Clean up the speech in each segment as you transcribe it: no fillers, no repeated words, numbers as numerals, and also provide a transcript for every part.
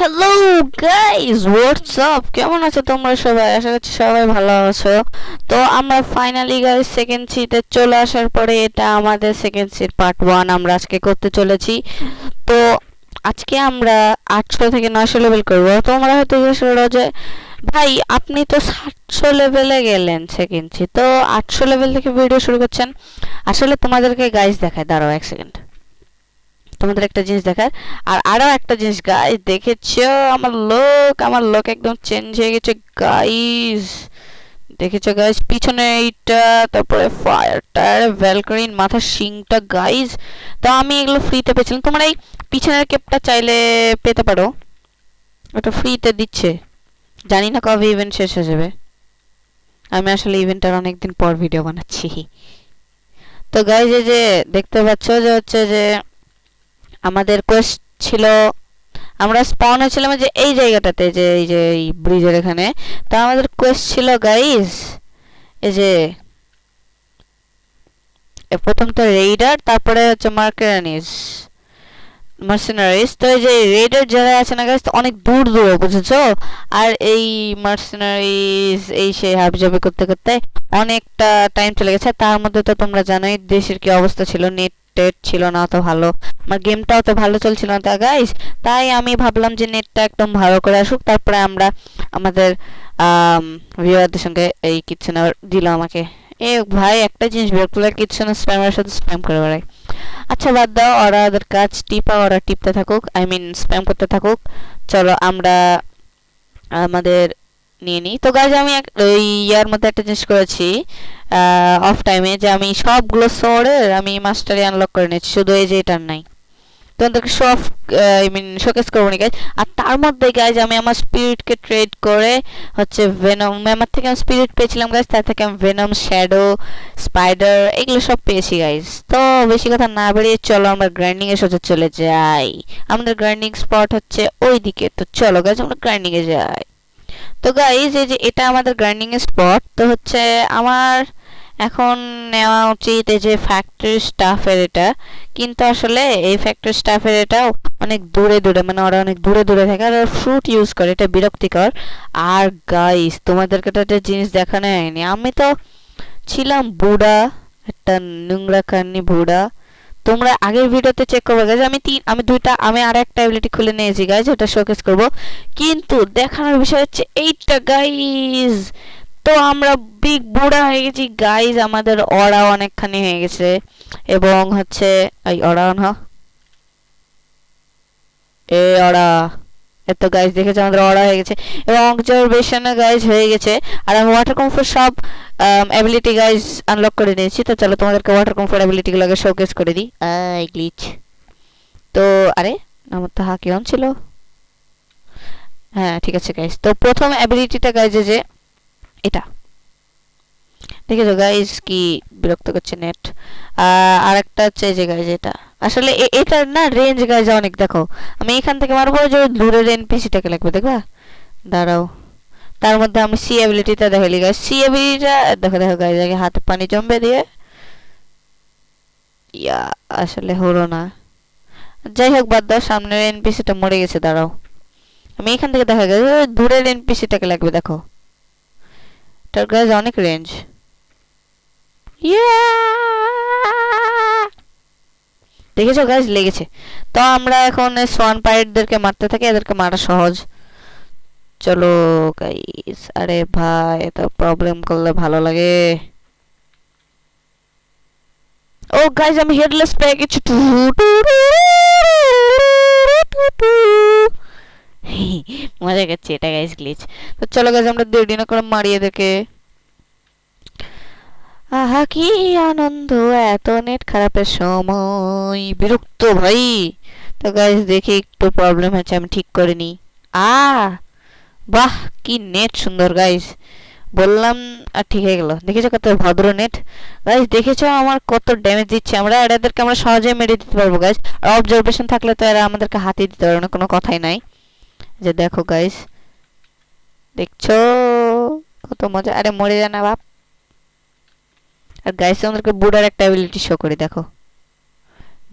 Hello guys, what's up? কেমন আছো তোমরা সবাই? আশা করছি সবাই ভালো আছো। তো আমরা ফাইনালি গাইস সেকেন্ড সিতে চলে আসার পরে এটা আমাদের সেকেন্ড সিট পার্ট 1 আমরা আজকে করতে চলেছি। তো আজকে আমরা 800 থেকে 900 লেভেল করবো। তোমরা হয়তো জিজ্ঞেস করো যে ভাই আপনি তো 700 লেভেলে গেলেন সেকেন্ড সি, তো 800 লেভেল থেকে ভিডিও শুরু করছেন। আসলে তোমাদেরকে গাইস দেখায়, দাঁড়াও এক সেকেন্ড, তোমাদের একটা জিনিস দেখার। আর আরো একটা জিনিস গাইস, দেখেছো আমার লোক একদম চেঞ্জ হয়ে গেছে গাইস। দেখেছো গাইস পিছনে এইটা, তারপরে ফায়ার টায়ার, ভ্যালকারিন, মাথার শিংটা গাইস। তো আমি এগুলো ফ্রিতে পেয়েছিলাম। তোমরা এই পিছনের কেপটা চাইলে পেতে পারো, ওটা ফ্রিতে দিচ্ছে। জানি না কবে ইভেন্ট শেষ হয়ে যাবে। আমি আসলে ইভেন্টের অনেকদিন পর ভিডিও বানাচ্ছি। তো গাইস এই যে দেখতে পাচ্ছ যে হচ্ছে যে আমাদের কোয়েস্ট ছিল, আমরা স্পন হয়েছিলাম যে এই জায়গাটাতে, যে এই যে এই ব্রিজের এখানে। তো আমাদের কোয়েস্ট ছিল গাইস এই যে প্রথম তো রেইডার, তারপরে হচ্ছে মার্সেনারিজ। তো এই যে রেইডার যারা আছে না গাইস, অনেক দূর দূর বুঝেছো। আর এই মার্সেনারিজ এই সেই হাবিজাবি করতে করতে অনেকটা টাইম চলে গেছে। তার মধ্যে তো তোমরা জানোই দেশের কি অবস্থা ছিল, নেট টেট ছিল না অত ভালো, আমার গেমটাও তো ভালো চলছিল না তা গাইস। তাই আমি ভাবলাম যে নেটটা একদম ভালো করে আসুক, তারপরে আমরা আমাদের ভিউয়ারদের সঙ্গে এই কিছু না দিল আমাকে। এ ভাই একটা জিনিস বের করলে কিছু না স্প্যামের সাথে স্প্যাম করে বেড়ায়। আচ্ছা বাদ দাও, ওরা ওদের কাজ টিপা, ওরা টিপতে থাকুক, আই মিন স্প্যাম করতে থাকুক। চলো আমরা আমাদের নিয়ে নিই। তো গাইজ আমি ওই ইয়ার মধ্যে একটা জিনিস করেছি অফ টাইমে, যে আমি সবগুলো সোর্ডের আমি মাস্টারি আনলক করে নিয়েছি, শুধু এই যে এটার নাই। তোমাদেরকে show off I mean showcase করবো না গাইজ। আর তার মধ্যে গাইজ আমি আমার স্পিরিটকে ট্রেড করে হচ্ছে ভেনম, আমার থেকে আমি স্পিরিট পেয়েছিলাম গাইজ, তার থেকে আমি ভেনম, শ্যাডো, স্পাইডার এগুলো সব পেয়েছি গাইজ। তো বেশি কথা না বেরিয়ে চলো আমরা গ্রাইন্ডিং এর সোজা চলে যাই। আমাদের গ্রাইন্ডিং স্পট হচ্ছে ওই দিকে, তো চলো গাইজ আমরা গ্রাইন্ডিং এ যাই। তো গাইজ এই যে এটা আমাদের গ্রাইন্ডিং এর স্পট, তো হচ্ছে আমার এখন নেওয়া উচিত এই যে ফ্যাক্টরি স্টাফের এটা। কিন্তু আসলে এই ফ্যাক্টরি স্টাফের এটাও অনেক দূরে দূরে, মানে ওরা অনেক দূরে দূরে থাকে আর ফ্রুট ইউজ করে, এটা বিরক্তিকর। আর গাইস তোমাদেরকে তো একটা জিনিস দেখানো হয়নি, আমি তো ছিলাম বুড়া, একটা নোংরা কান্নি বুড়া। তোমরা আগের ভিডিওতে চেক করবে গাইজ, আমি আর একটা অ্যাবিলিটি খুলে নিয়েছি গাইজ, ওটা শোকেস করব। কিন্তু দেখানোর বিষয় হচ্ছে এইটা গাইজ, তো আমরা বিগ বুড়া হয়ে গেছি গাইজ, আমাদের অরা অনেকখানি হয়ে গেছে। এবং হচ্ছে এই অরা না, এ অরা, এত গাইজ দেখেছে আমাদের অরা হয়ে গেছে এবং অবজারভেশনে গাইজ হয়ে গেছে। আর আমি ওয়াটার কমফোর্ট সব অ্যাবিলিটি গাইজ আনলক করে নিয়েছি। তো চলো তোমাদেরকে ওয়াটার কমফোর্ট অ্যাবিলিটি গুলোকে শোকেস করে দিই। গ্লিচ। তো আরে আমার তো হাকি অন ছিল। হ্যাঁ ঠিক আছে গাইজ, তো প্রথম অ্যাবিলিটিটা গাইজ যে এটা দেখেছো গাইজ, কি বিরক্ত করছে নেট। আর একটা হচ্ছে যে গাইজ এটা, আসলে এটার না রেঞ্জ গাইজ অনেক, দেখো আমি এখান থেকে মারবো, যে দূরের এনপিসিটাকে লাগবে, দেখবা দাঁড়াও। তার মধ্যে আমি সি অ্যাবিলিটিটা দেখালি গাইজ, সি অ্যাবিলিটিটা দেখো দেখো গাইজ, আগে হাতে পানি জমবে দিয়ে ইয়া, আসলে হলো না। যাই হোক বাদ দাও, সামনের এনপিসিটা মরে গেছে, দাঁড়াও আমি এখান থেকে দেখা গেছে দূরের এনপিসিটাকে লাগবে, দেখো তার গাইজ অনেক রেঞ্জ। দেখেছো গাইজ লেগেছে। তো আমরা এখন সোয়ান পাইরেটদেরকে মারতে থাকি, এদেরকে মারা সহজ। চলো গাইজ, আরে ভাই এত প্রবলেম করলে ভালো লাগে। ও গাইজ আমি হেডলেস পেয়ে গেছি। মজা গেছে এটা গাইজ গ্লিচ। তো চলো গাইজ আমরা দেড় দিন করে মারি এদেরকে। আহা কি আনন্দ এত নেট খারাপের সময়, বিরক্ত ভাই। তো গাইস দেখি একটু প্রবলেম হচ্ছে, আমি ঠিক করে নিই। আ বাহ কি নেট সুন্দর গাইস, বললাম আর ঠিক হয়ে গেল। দেখেছো কত ভদ্র নেট গাইস, দেখেছো আমার কত ড্যামেজ দিচ্ছে। আমরা এদেরকে আমরা সহজে মেরে দিতে পারবো গাইস, আর অবজারভেশন থাকলে তো এরা আমাদেরকে হাতিয়ে দিতে পারবে না, কোনো কথাই নাই। যে দেখো গাইস, দেখছো কত মজা। আরে মরে যায় না বাপ। আর গাইস আমাদেরকে বুড়ার একটা অ্যাবিলিটি শো করি, দেখো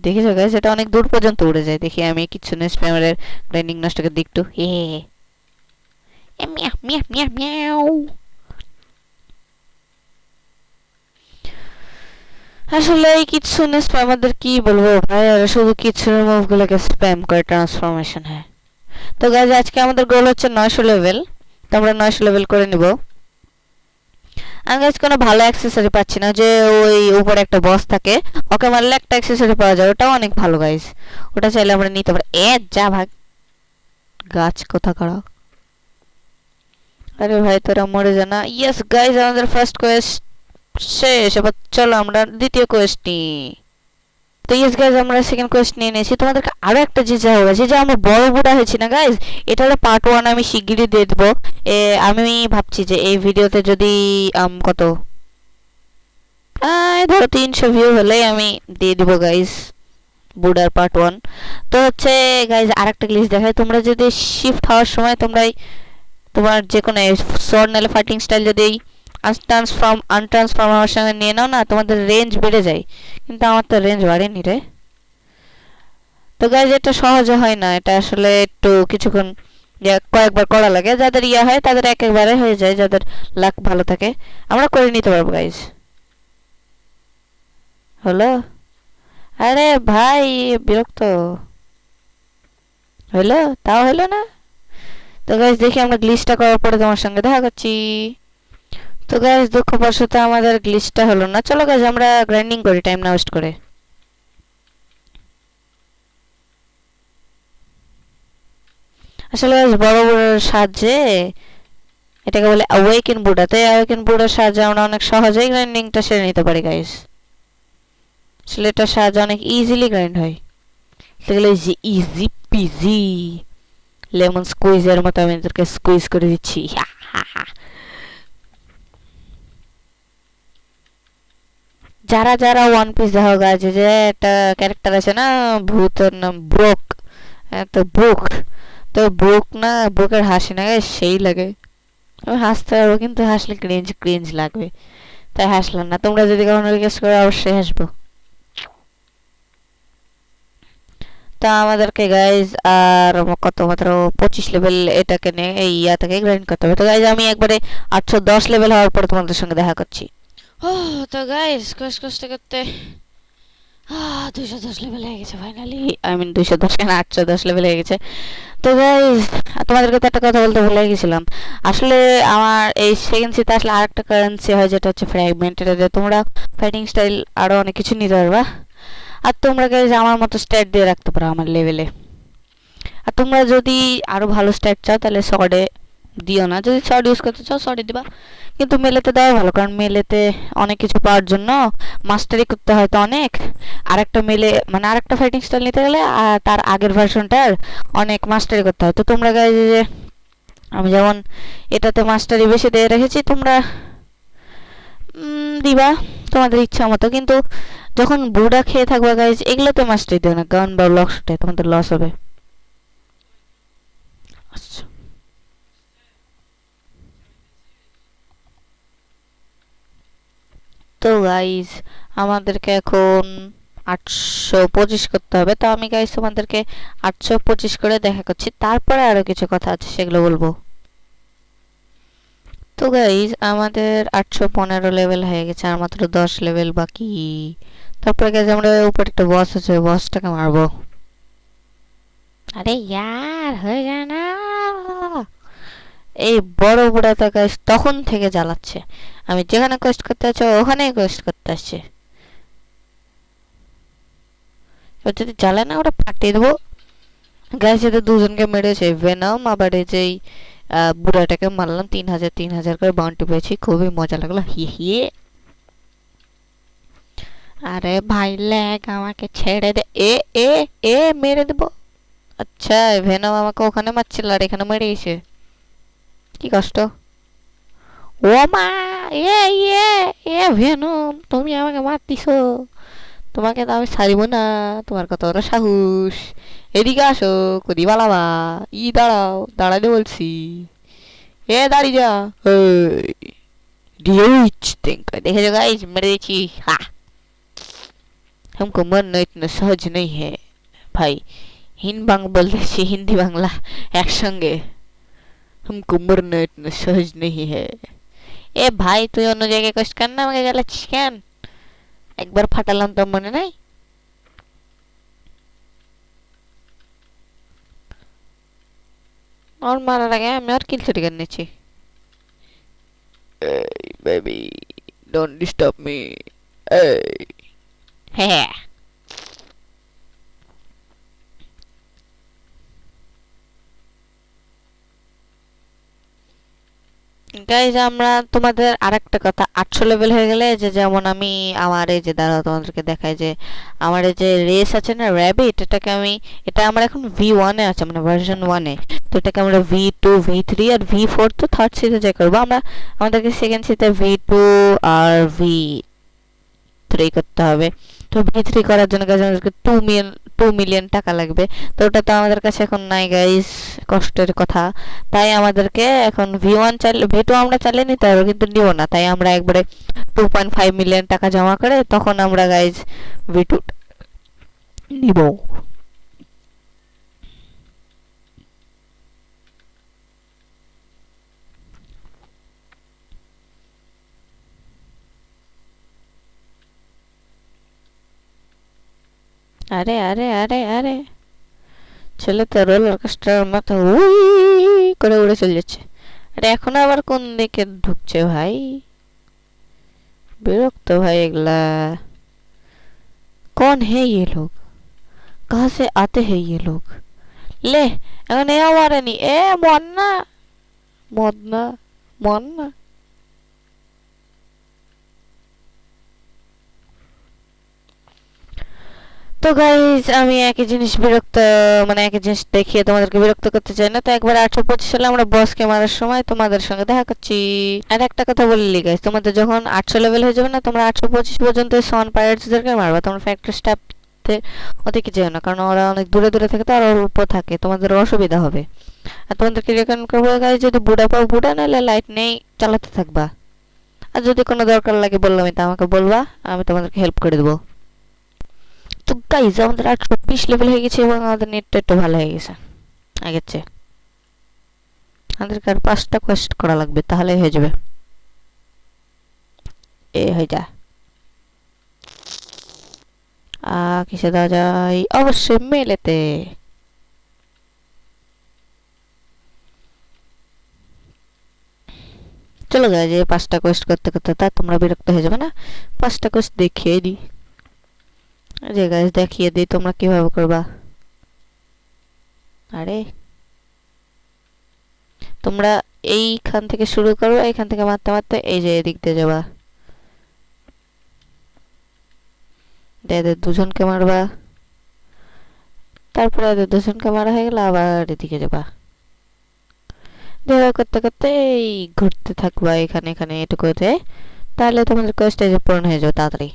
দেখেছো গাইস, এটা অনেক দূর পর্যন্ত উড়ে যায়। দেখি আমি কিছু না স্প্যামারের গ্রাইন্ডিং নষ্ট করে দিই একটু। মিয়া মিয়া মিয়া মিয়াও। আসলে এই কিচ্ছুনে স্প্যামারদের কি বলবো ভাই, আর শুধু কিচ্ছুনের মুভগুলোকে স্প্যাম করে ট্রান্সফরমেশন হয়। তো গাইজ আজকে আমাদের গোল হচ্ছে 900 লেভেল। তো আমরা 900 লেভেল করে নিব। আমি গাইজ কোনো ভালো অ্যাক্সেসরি পাচ্ছি না, যে ওই উপরে একটা বস থাকে, ওকে মারলে একটা অ্যাক্সেসরি পাওয়া যায়, ওটাও অনেক ভালো গাইজ। ওটা চাইলে আমরা নিতে পারি। যা ভাগ গাছ কোথা করা। আরে ভাই তোরা মরে যা না। ইয়েস গাইজ, আমাদের ফার্স্ট কোয়েস্ট শেষ। এবার চলো আমরা দ্বিতীয় কোয়েস্ট নিই। তো ইয়েস গাইজ, আমরা সেকেন্ড কোয়েস্ট নিয়ে নিয়েছি। তোমাদেরকে আরো একটা যে যা হয়েছে, যে আমরা বড় বুড়া হয়েছি না গাইজ, এটার পার্ট 1 আমি শিগগিরই দিয়ে দেবো। আমি ভাবছি যে এই ভিডিওতে যদি কত ধরো 300 ভিউ হলেই আমি দিয়ে দিব গাইজ বুড়ার পার্ট 1। তো হচ্ছে গাইজ আরেকটা গ্লিচ দেখায়, তোমরা যদি শিফট হওয়ার সময় তোমার যে কোনো শর্ট নাহলে ফাইটিং স্টাইল যদি আনট্রান্সফর্ম হওয়ার সঙ্গে নিয়ে নাও না, তোমাদের রেঞ্জ বেড়ে যায়। কিন্তু আমার তো রেঞ্জ বাড়েনি রে। তো গাইজ এটা সহজে হয় না, এটা আসলে একটু কিছুক্ষণ কয়েকবার করা লাগে। যাদের হয় তাদের একেবারে হয়ে যায়, যাদের লাক ভালো থাকে। আমরা করে নিতে পারবো গাইজ। হলো? আরে ভাই বিরক্ত হলো, তাও হলো না। তো গাইজ দেখি আমরা গ্লিচটা করার পরে তোমার সঙ্গে দেখা করছি। তো গাইজ দুঃখবশত আমাদের গ্লিচটা হলো না। চলো গাইজ আমরা গ্রাইন্ডিং করি টাইম না ওয়েস্ট করে। আসলে গাইজ বড় বড় সাহায্যে, এটাকে বলে অ্যাওয়েকেন বুড়া, তো অ্যাওয়েকেন বুড়ার সাহায্যে আমরা অনেক সহজেই গ্রাইন্ডিংটা সেরে নিতে পারি গাইজ। আসলে এটার সাহায্যে অনেক ইজিলি গ্রাইন্ড হয়। সেগুলো ইজি পিজি লেমন স্কুইজের মতো আমি এদেরকে স্কুইজ করে দিচ্ছি। যারা যারা ওয়ান পিস দেখো গাছ, যে একটা ক্যারেক্টার আছে না ভূতের নাম ব্রোক, তো বুক, তো বুক না, বুকের হাসি না গাইস সেই লাগে। আমি হাসতে পারবো কিন্তু হাসলে ক্রিঞ্জ ক্রিঞ্জ লাগবে, তাই হাসলাম না। তোমরা যদি কখনো রিকোয়েস্ট করো অবশ্যই হাসবো। তা আমাদেরকে গাইজ আর কত মাত্র 25 লেভেল এটাকে নিয়ে এই ইয়াটাকে গ্রাইন্ড করতে হবে। তো গাইজ আমি একবারে 810 লেভেল হওয়ার পরে তোমাদের সঙ্গে দেখা করছি। তো গাইজ কোয়েস্ট করতে করতে 210 লেভেল হয়ে গেছে ফাইনালি। আই মিন 210 কেন, 810 লেভেল হয়ে গেছে। তো গাইজ তোমাদেরকে তো একটা কথা বলতে ভুলে গেছিলাম। আসলে আমার এই সেকেন্ড সিতে আসলে আরেকটা কারেন্সি হয়, যেটা হচ্ছে ফ্র্যাগমেন্ট। এটাতে তোমরা ফাইটিং স্টাইল আরো অনেক কিছু নিতে পারবা। আর তোমরা গাইজ আমার মতো স্ট্যাট দিয়ে রাখতে পারো আমার লেভেলে। আর তোমরা যদি আরো ভালো স্ট্যাট চাও তাহলে শর্টে দিও না, যদি শর্ট ইউজ করতে চাও শর্টে দিবা, কিন্তু মেলেতে দেওয়া ভালো। কারণ মেলেতে অনেক কিছু পাওয়ার জন্য মাস্টারি করতে হয় তো অনেক। আরেকটা মেলে মানে আরেকটা ফাইটিং স্টাইল নিতে গেলে তার আগের ভার্সনটার অনেক মাস্টারি করতে হয়। তো তোমরা গাইজ যে আমি যেমন এটাতে মাস্টারি বেশি দিয়ে রেখেছি, তোমরা দিবা তোমাদের ইচ্ছা মতো। কিন্তু যখন বুড়া খেয়ে থাকবে গাইজ এগুলোতে মাস্টারি দিও না, গান বা লক্সটে তোমাদের লস হবে। আচ্ছা তো গাইজ আমাদেরকে এখন 825 করতে হবে। তো আমি গাইজ তোমাদেরকে 825 করে দেখা করছি, তারপরে আরো কিছু কথা আছে সেগুলো বলবো। তো গাইজ আমাদের 815 লেভেল হয়ে গেছে, আর মাত্র 10 লেভেল বাকি। তারপরে গাইজ আমরা উপরে একটা বস আছে, বসটাকে মারবো। আরে ইয়ার হয়ে যায় না। এই বড় বুড়াটা গাইজ তখন থেকে জ্বালাচ্ছে, আমি যেখানে কোয়েস্ট করতে আছি ওখানেই কোয়েস্ট করতে আসছে। যদি জ্বালায় না ওটা ফাটিয়ে দেবো গাইজ। এদের দুজনকে মেরেছে ভেনম, আবার এই যে বুড়াটাকে মারলাম। 3000 করে বাউন্টি পেয়েছি, খুবই মজা লাগলো। হিয়ে আরে ভাই ল্যাগ, আমাকে ছেড়ে দে। এ এ এ মেরে দেবো। আচ্ছা ভেনম আমাকে ওখানে মারছিল আর এখানে মেরে গেছে, কি কষ্ট। ও মা, এ এ এ ভেনম তুমি আমাকে মারতিছো, তোমাকে তো আমি ছাড়িব না। তোমার কত বড় সাহস, এদিকে আসো কদি বালাবা। দাঁড়াও, দাঁড়াতে বলছি। দাঁড়িয়ে যা। দেখেছো গাইজ মেরে দিয়েছি। हमको मरना इतना सहज नहीं है भाई। বলতেছি হিন্দি বাংলা একসঙ্গে। हमको मरना इतना सहज नहीं है। এ ভাই তুই অন্য জায়গায় কষ্ট কর না, আমাকে জ্বালাচ্ছিস কেন? একবার ফাটালাম তো মনে নাই? और मारा लगा मैं और किल चोरी करने ची। Hey baby, don't disturb me. Hey. है গাইজ আমরা তোমাদের আরেকটা কথা 800 লেভেল হয়ে গেলে যে যেমন আমি আমার এই যে দাঁড়াও তোমাদেরকে দেখাই যে আমার এই যে রেস আছে না র্যাবিট, এটাকে আমি এটা আমার এখন V1 এ আছে মানে ভার্সন 1 এ। তো এটাকে আমরা V2 V3 আর V4 তো থার্ড সিতে যাই করবো আমরা। আমাদেরকে সেকেন্ড সিতে V2 আর V3 করতে হবে। তো V3 করার জন্য গাইজ আমাদেরকে 2 মিলিয়ন টাকা লাগবে। তো ওটা তো আমাদের কাছে এখন নাই গাইজ, কষ্টের কথা। তাই আমাদেরকে এখন V1 চাইলে V2 আমরা চালিয়ে নিতে পারবো কিন্তু নিব না। তাই আমরা একবারে 2.5 মিলিয়ন টাকা জমা করে তখন আমরা গাইজ V2 নিব। আরে আরে আরে আরে ছেলে তো রোলার কোস্টার মতো উই করে উড়ে চলে যাচ্ছে। আরে এখন আবার কোন দিকে ঢুকছে ভাই? বিরক্ত ভাই এগুলা। कौन है ये लोग? कहाँ से आते हैं ये लोग? ले এখন এ মারেনি। এ মর না মর না মর না। তো গাইজ আমি একই জিনিস বিরক্ত মানে একই জিনিস দেখিয়ে তোমাদেরকে বিরক্ত করতে চাই না। তো একবার 825 সালে আমরা বসকে মারার সময় তোমাদের সঙ্গে দেখা করছি। আর একটা কথা বললি গাইজ, তোমাদের যখন 800 লেভেল হয়ে যাবে না তোমরা 825 পর্যন্ত সন পাইরেটসদেরকে মারবা। তোমরা ফ্যাক্টরি স্টাফ ওদেরকে যেও না, কারণ ওরা অনেক দূরে দূরে থাকে তো আর অল্প থাকে, তোমাদের অসুবিধা হবে। আর তোমাদেরকে রেকমেন্ড করবো গাইজ যদি বুড়া পাও বুড়া, নাহলে লাইট নেই চালাতে থাকবা। আর যদি কোনো দরকার লাগে বললামই তো আমাকে বলবা, আমি তোমাদেরকে হেল্প করে দেবো। তো গাইজ আমাদের 820 লেভেল হয়ে গেছে এবং আমাদের নেটটা একটু ভালো হয়ে গেছে আগের চেয়ে। আমাদেরকে আর 5টা কোয়েস্ট করা লাগবে তাহলে হয়ে যাবে। এ হয়ে যা। কিসে দেওয়া যায়? অবশ্যই মেলেতে। চলো গাইজ এই 5টা কোয়েস্ট করতে করতে তা তোমরা বিরক্ত হয়ে যাবে না? 5টা কোয়েস্ট দেখিয়ে দিই। যে গাইজ দেখিয়ে দিই তোমরা কিভাবে করবা। আরে তোমরা এইখান থেকে শুরু করো, এইখান থেকে মারতে মারতে এই যে এদিক দিয়ে যাবা। এদের দুজনকে মারবা, তারপরে এদের দুজনকে মারা হয়ে গেলে আবার এদিকে যাবা। দেখা করতে করতে এই ঘুরতে থাকবা এখানে এখানে এটুকুতে, তাহলে তোমাদের কোয়েস্ট পূরণ হয়ে যাবে তাড়াতাড়ি।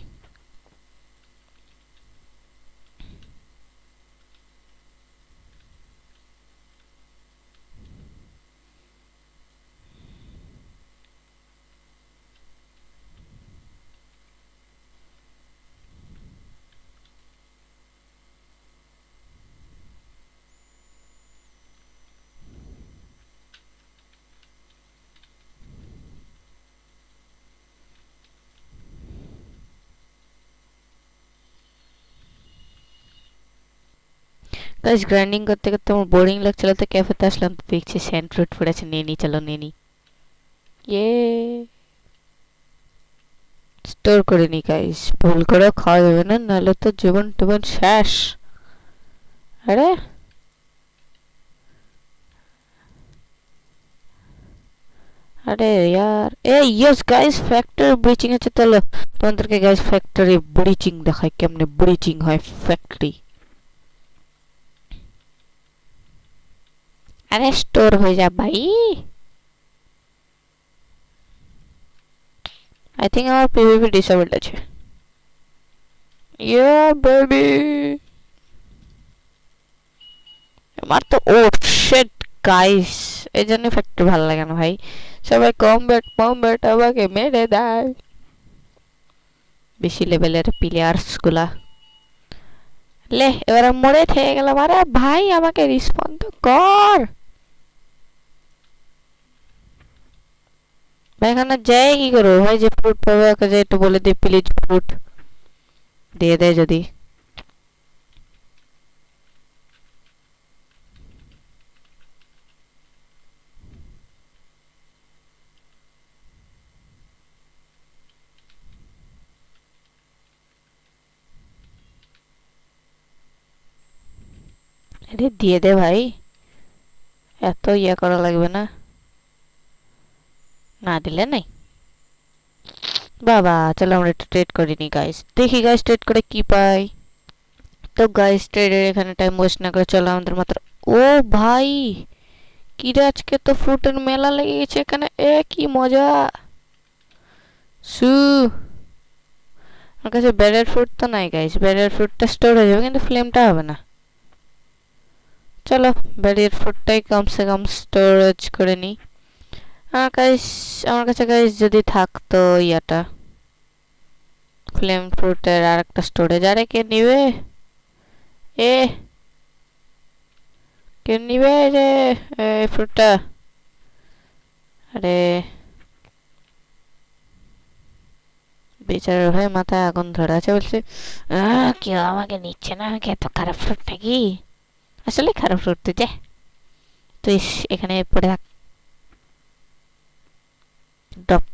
গাইস গ্রাইন্ডিং করতে করতে আমার বোরিং লাগছিল তো ক্যাফেতে আসলাম, তো দেখছি স্যান্ড ফ্রুট পড়েছে, নিয়ে নি চলো নিয়ে নি। ইয়ে স্টোর করে নি গাইস, ভুল করে খাওয়া যাবে না নাহলে তো জীবন টিবন শেষ। আরে আরে यार এ ইয়েস গাইস ফ্যাক্টরি ব্রিচিং আছে, চলো তোমাদেরকে গাইস ফ্যাক্টরি ব্রিচিং দেখাই কেমনে ব্রিচিং হয় ফ্যাক্টরি। আরে স্টোর হয়ে যা ভাই। আই থিঙ্ক আমার পিভিপি ডিসেবলড আছে। ইয়া বেবি আমার তো ও শিট গাইস, এই জন্য ফ্যাক্টরি ভালো লাগে না ভাই। সবাই কমব্যাট আমাকে মেরে দেয়, বেশি লেভেলের প্লেয়ার্স গুলা। লে এবার মরে থেকে গেলাম। আরে ভাই আমাকে রিসপন্ড তো কর ভাই। এখানে যাই কি করবো ভাই? যে ফ্রুট পাবে ওকে যে একটু বলে দিই প্লিজ ফ্রুট দিয়ে দেয় যদি। আরে দিয়ে দে ভাই, এত ইয়া করা লাগবে না। না দিলে নাই। বাবা চলো আমরা একটু ট্রেড করে নি গাইস, দেখি গাইস ট্রেড করে কি পাই। তো গাইস ট্রেডের এখানে টাইম ওয়েস্ট না করে চলো আমাদের মাত্র। ও ভাই কি রে, আজকে তো ফ্রুটের মেলা লেগে গেছে এখানে, এ কি মজা। সু আমার কাছে ব্যারেল ফ্রুট তো নাই গাইস, ব্যারেল ফ্রুটটা স্টোর হয়ে যাবে কিন্তু ফ্লেমটা হবে না। চলো ব্যারিয়ার ফ্রুটটাই কমসে কম স্টোরেজ করে নিই। আমার কাছে গাইস যদি থাকতো ইয়াটা ফ্লেম ফ্রুটের আর একটা স্টোরেজ। আরে কে নিবে? এ কে নিবে রে এই ফ্রুটটা? আরে বেচারার ভাই মাথায় আগুন ধরে আছে, বলছে কেউ আমাকে নিচ্ছে না, আমাকে এত খারাপ ফ্রুট নাকি? আসলে খারাপ ফ্রুট তুই যে, তুই এখানে পড়ে থাক ড্রপ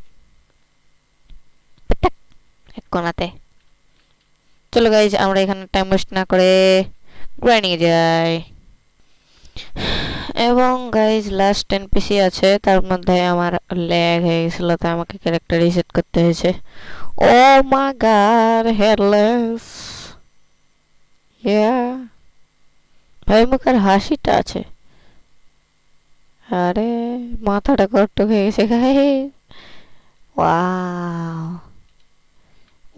এক কোনাতে। চলো গাইজ আমরা এখানে টাইম ওয়েস্ট না করে গ্রাইন্ডিং এ যাই। এবং গাইজ লাস্ট এনপিসি আছে, তার মধ্যে আমার ল্যাগ হয়ে গেছিল, তাই আমাকে ক্যারেক্টার রিসেট করতে হয়েছে। ও মাই গড হেডলেস, ইয়া ভাই মুখের হাসিটা আছে। আরে মাথাটা কট্টক হয়ে গেছে গাইজ। ওয়াও,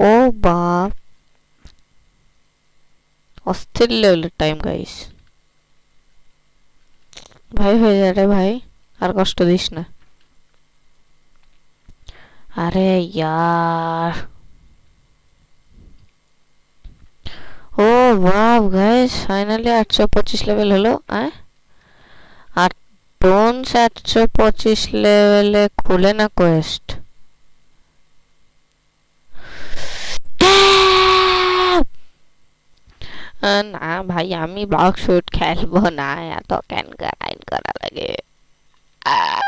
ও বাপ, অস্থির লেভেলের টাইম গাইস। ভাই হয়ে যা রে ভাই, আর কষ্ট দিস না। আরে ইয়ার, ও বাপ গাইস ফাইনালি 825 লেভেল হলো। আর টোনস 825 লেভেলে খুলে না কোয়েস্ট। না ভাই আমি ব্লক শুট খেলবো না, এত ক্যান গ্রাইন্ড করা লাগে। আহ,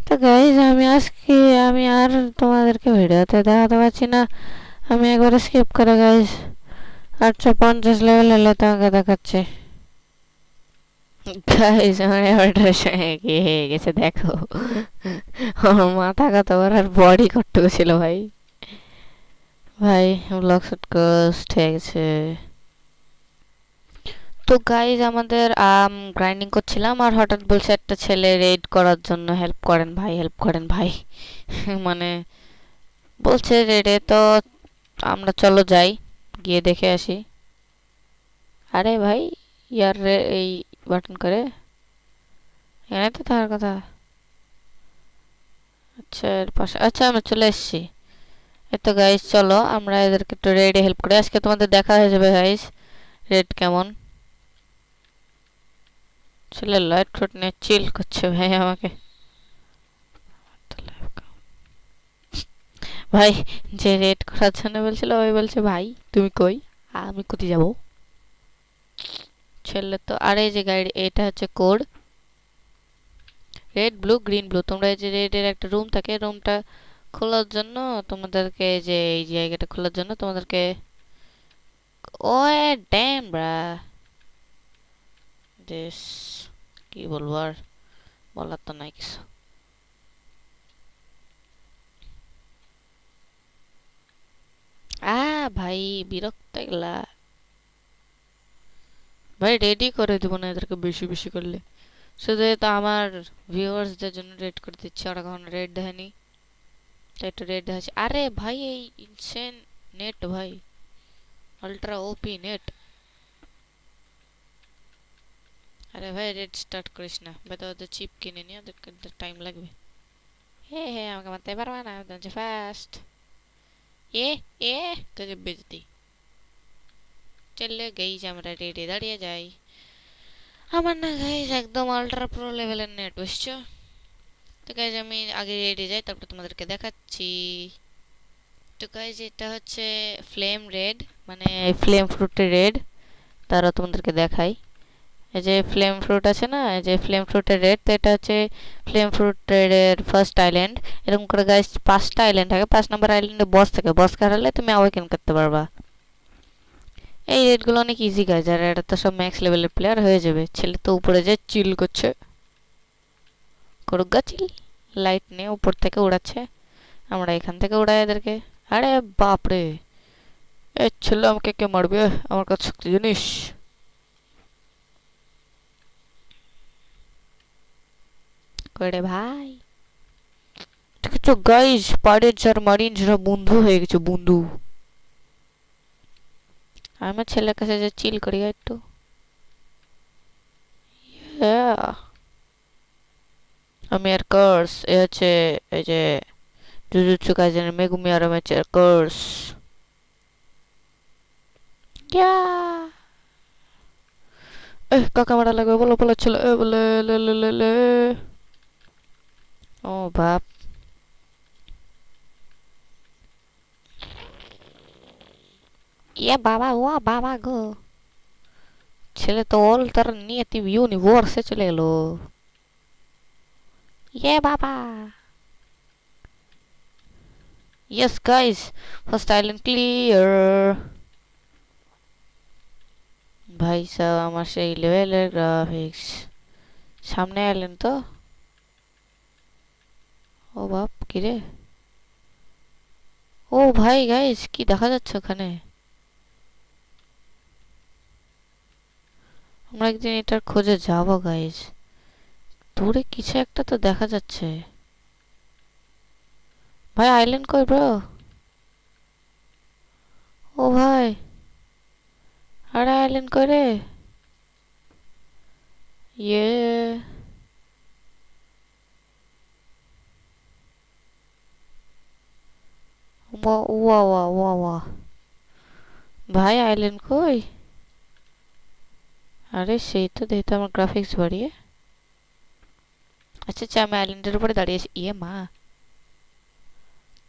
তো গাইজ আমি আর তোমাদেরকে ভিডিওতে দেখাতে পারছি না, আমি একবারে স্কিপ করে গাইজ 850 লেভেল হলে তোমাকে দেখাচ্ছি। গাইজ আমার এবারটার সঙ্গে কি হয়ে গেছে দেখো, আমার মাথা কত বড় আর বডি কটটুকু ছিল ভাই। ভাই ব্লক শুট কোস্ট হয়ে গেছে। তো গাইজ আমাদের গ্রাইন্ডিং করছিলাম আর হঠাৎ বলছে একটা ছেলে রেড করার জন্য, হেল্প করেন ভাই হেল্প করেন ভাই। মানে বলছে রেডে, তো আমরা চলো যাই গিয়ে দেখে আসি। আরে ভাই ইয়ার রে এই বাটন করে এখানে তো থাকার কথা। আচ্ছা এর পাশে, আচ্ছা আমরা চলে এসেছি। এতো গাইজ চলো আমরা এদেরকে একটু রেডে হেল্প করি, আজকে তোমাদের দেখা হয়ে যাবে গাইজ রেড কেমন। ছেলে লাইট ফুট নিয়ে চিল করছে ভাই আমাকে। ভাই যে রেড করার জন্য বলছিল ওই বলছে ভাই তুমি কই, আমি কোথায় যাব। ছেলে তো, আর এই যে গাইড এটা হচ্ছে code red blue green blue. তোমরা এই যে রেডের একটা রুম থাকে, রুমটা খোলার জন্য তোমাদেরকে, যে এই জায়গাটা খোলার জন্য তোমাদেরকে, ও ড্যাম ব্রা দেশ, কি বলবো আর, বলার তো নাই কিছু। ভাই বিরক্ত এগুলা। ভাই রেডি করে দেবো না এদেরকে বেশি বেশি করলে, শুধু তো আমার ভিউয়ার্সদের জন্য রেড করে দিচ্ছে, ওরা কখনো রেড দেয়নি তাই একটু রেড দেখাচ্ছে। আরে ভাই এই ইনসেন নেট ভাই, আল্ট্রা ওপি নেট। আরে ভাই রেড স্টার্ট করিস না, ভাই তো ওদের চিপ কিনে নিয়ে ওদের টাইম লাগবে। হ্যাঁ আমাকে মারতে পারবা না, আমি হচ্ছে ফার্স্ট। এ এ গজব বেজতি। চললে গাইজ আমরা রেডে দাঁড়িয়ে যাই। আমার না গাইজ একদম আল্ট্রা প্রো লেভেলের নেট, বুঝছো? তো গাইজ আমি আগে রেডে যাই, তারপর তোমাদেরকে দেখাচ্ছি। তো গাইজ এটা হচ্ছে ফ্লেম রেড, মানে ফ্লেম ফ্রুটের রেড। তারা তোমাদেরকে দেখাই। এই যে ফ্লেম ফ্রুট আছে না, এই যে ফ্লেম ফ্রুটের রেড, তো এটা হচ্ছে ফ্লেম ফ্রুটের ফার্স্ট আইল্যান্ড। এরকম করে গাইজ 5টা আইল্যান্ড থাকে, 5 নম্বর আইল্যান্ডে বস থাকে, বস হারালে তুমি অ্যাওয়েকেন করতে পারবা। এই রেডগুলো অনেক ইজি গাইজ, আর এটা তো সব ম্যাক্স লেভেলের প্লেয়ার হয়ে যাবে। ছেলে তো উপরে যে চিল করছে, করুক গা চিল। লাইট নিয়ে উপর থেকে উড়াচ্ছে, আমরা এখান থেকে উড়াই এদেরকে। আরে বাপরে, এ ছেলে আমাকে কে মারবে, আমার কাছে শক্তি জিনিস। করে ভাই, দেখেছো গাইজ, পাইরেটস আর মারিনসরা বন্ধু হয়ে গেছে, বন্ধু। আমি আমার ছেলের কাছে যে চিল করি একটু। আমি আর কার্স, এ হচ্ছে এই যে জুজুৎসু কাইজেনের মেগুমি আরামের কার্স। ক্যা কাকা মারা লাগবে, বলো বলো ছেলে, বলে লে লে লে লে। ও বাপ, ইয়ে বাবা, ও বাবা গো, ছেলে তো অল তার নিয়তি ইউনিভার্সে চলে গেল। ইয়ে বাবা। Yes guys, first island clear. ভাই সাহেব, আমার সেই লেভেলের গ্রাফিক্স। সামনে আইল্যান্ড তো। ও বাপ, কি রে? ও ভাই গাইস, কি দেখা যাচ্ছে ওখানে? আমরা একদিন এটার খোঁজে যাবো গাইস। দূরে কিছু একটা তো দেখা যাচ্ছে। ভাই আইল্যান্ড কই ব্রো? ও ভাই, আরে আইল্যান্ড কই রে? ইয়ে, ওয়া ওয়া ওয়া ওয়া ওয়া। ভাই আইল্যান্ড কই? আরে সেই তো, দেখতে আমার গ্রাফিক্স বাড়িয়ে। আচ্ছা আচ্ছা, আমি আইল্যান্ডের উপরে দাঁড়িয়ে আছি। ইয়ে মা,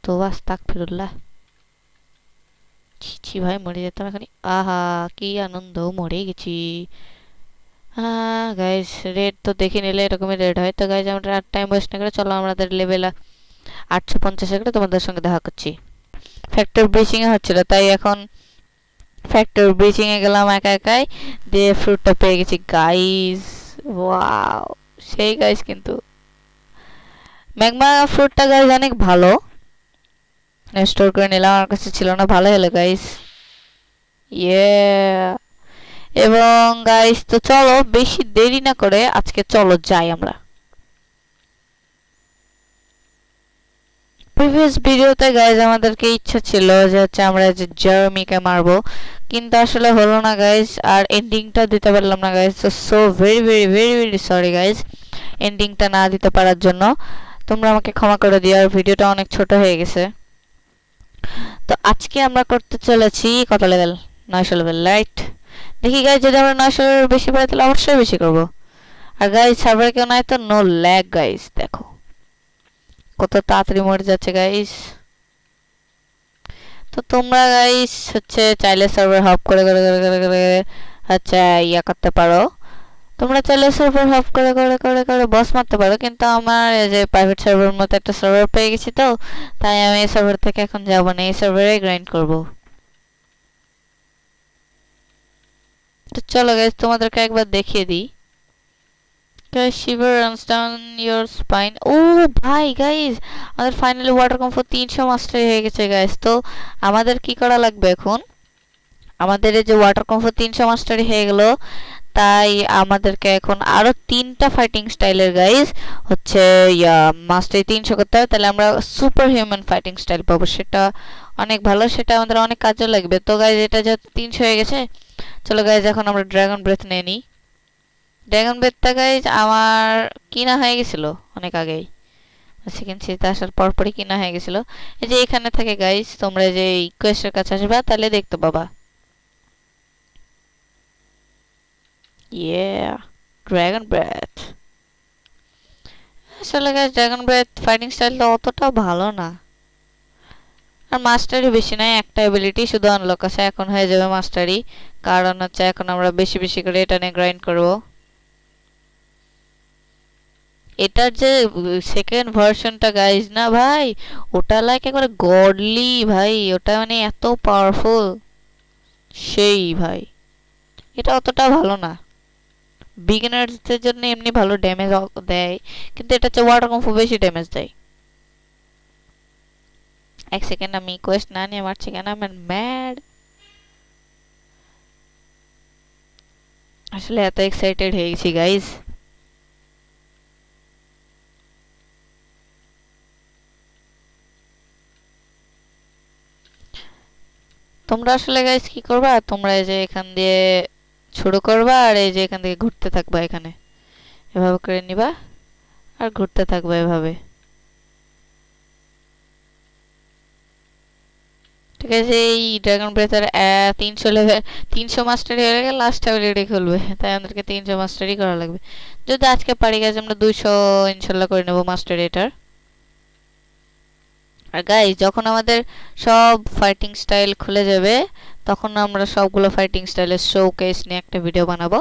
তো তাক ফিরুল্লাহ। ছি ছি ভাই, মরে যেতাম এখানে। আহা, কি আনন্দ, মরে গেছি। হ্যাঁ গাইজ, রেড তো দেখে নিলে এরকমই রেড হয়। তো গাইজ আমরা আর টাইম ওয়েস্ট না করে চলো আমাদের লেভেল 850 করে তোমাদের সঙ্গে দেখা করছি। ফ্যাক্টর ব্রিচিং এ হচ্ছিল, তাই এখন ফ্যাক্টর ব্রিচিং এ গেলাম একা একাই, দিয়ে ফ্রুটটা পেয়ে গেছি গাইজ। ওয়াও, সেই গাইজ, কিন্তু ম্যাগমা ফ্রুটটা গাইজ অনেক ভালো। স্টোর করে নিলাম, আমার কাছে ছিল না, ভালো হলো গাইজ। ইয়ে, এবং গাইজ তো চলো বেশি দেরি না করে আজকে চলো যাই আমরা। প্রিভিয়াস ভিডিওতে গাইজ আমাদেরকে ইচ্ছা ছিল যে হচ্ছে আমরা যে জার্মিকে মারবো, কিন্তু আসলে হলো না গাইজ, আর এন্ডিংটা দিতে পারলাম না guys. So very very very very sorry guys, এন্ডিংটা না দিতে পারার জন্য। তোমরা আমাকে ক্ষমা করে দিও, আর ভিডিওটা অনেক ছোট হয়ে গেছে। তো আজকে আমরা করতে চলেছি কত লেভেল? 900 level, right? দেখি গাইজ, যদি আমরা 900 বেশি পাই তাহলে অবশ্যই বেশি করবো। আর গাইজ সার্ভারে কেউ নাই তো নো ল্যাগ গাইজ, দেখো কত তাড়াতাড়ি মরে যাচ্ছে গাইজ। তো তোমরা গাইস হচ্ছে চাইলে সার্ভার হপ করে করে করে করে করে আচ্ছা ইয়া করতে পারো। তোমরা চাইলে সার্ভার হপ করে করে করে করে বস মারতে পারো, কিন্তু আমার এই যে প্রাইভেট সার্ভার মতো একটা সার্ভার পেয়ে গেছি, তো তাই আমি এই সার্ভার থেকে এখন যাবো না, এই সার্ভারে গ্রাইন্ড করবো। তো চলো গাইস, তোমাদেরকে একবার দেখিয়ে দিই। shiver runs down your spine. ও ভাই গাইস, আমাদের ফাইনালি ওয়াটার কমফোর্ট 300 মাস্টারি হয়ে গেছে গাইস। তো আমাদের কি করা লাগবে এখন? আমাদের এই যে ওয়াটার কমফোর্ট 300 মাস্টারি হয়ে গেল, তাই আমাদেরকে এখন আরো 3টা ফাইটিং স্টাইলের গাইস হচ্ছে ইয়া মাস্টারি 300 করতে হবে, তাহলে আমরা সুপার হিউম্যান ফাইটিং স্টাইল পাবো। সেটা অনেক ভালো, সেটা আমাদের অনেক কাজে লাগবে। তো গাইস এটা যেহেতু 300 হয়ে গেছে, চলো গাইস এখন আমরা ড্রাগন ব্রেথ নিয়ে নিই। ড্রাগন ব্রেথটা গাইস আমার কিনা হয়ে গেছিল অনেক আগেই, সেকেন্ড সিরিজে আসার পরপরই কিনা হয়ে গেছিল। এই যে এখানে থাকে গাইস, তোমরা যে কোয়েস্টের কাছে আসবা তাহলে দেখতে পাবা। ইয়ে, ড্রাগন ব্রেথ। আসলে গাইস ড্রাগন ব্রেথ ফাইটিং স্টাইলটা অতটা ভালো না, আর মাস্টারি বেশি নাই, একটা এবিলিটি শুধু আনলক আছে, এখন হয়ে যাবে মাস্টারি। কারণ হচ্ছে এখন আমরা বেশি বেশি করে এটা নিয়ে গ্রাইন্ড করবো। এটার যে সেকেন্ড ভার্সনটা গাইজ না ভাই, ওটা লাইক একবারে গডলি ভাই, ওটা মানে এত পাওয়ারফুল সেই ভাই। এটা অতটা ভালো না, বিগিনার্সদের জন্য এমনি ভালো ড্যামেজ দেয়, কিন্তু এটা হচ্ছে ওয়াটার কম্ফু বেশি ড্যামেজ দেয়। এক সেকেন্ড, আমি কোয়েস্ট না নিয়ে মারছি কেন, আমি ম্যাড। আসলে এত এক্সাইটেড হয়ে গেছি গাইজ। তোমরা আসলে গাইজ কি করবা, তোমরা এই যে এখান দিয়ে শুরু করবা, আর এই যে এখান থেকে ঘুরতে থাকবা, এখানে এভাবে করে নিবা আর ঘুরতে থাকবা এভাবে। ঠিক আছে, এই ড্রাগন ব্রেথের 300 লেভেল, 300 মাস্টারি হয়ে গেলে লাস্ট অ্যাবিলিটি খুলবে, তাই আমাদেরকে 300 মাস্টারি করা লাগবে। যদি আজকে পারি গাইজ আমরা 200 ইনশাল্লাহ করে নেবো মাস্টারি এটার। আর গাইজ যখন আমাদের সব ফাইটিং স্টাইল খুলে যাবে, তখন আমরা সবগুলো ফাইটিং স্টাইলের শো কেস নিয়ে একটা ভিডিও বানাবো।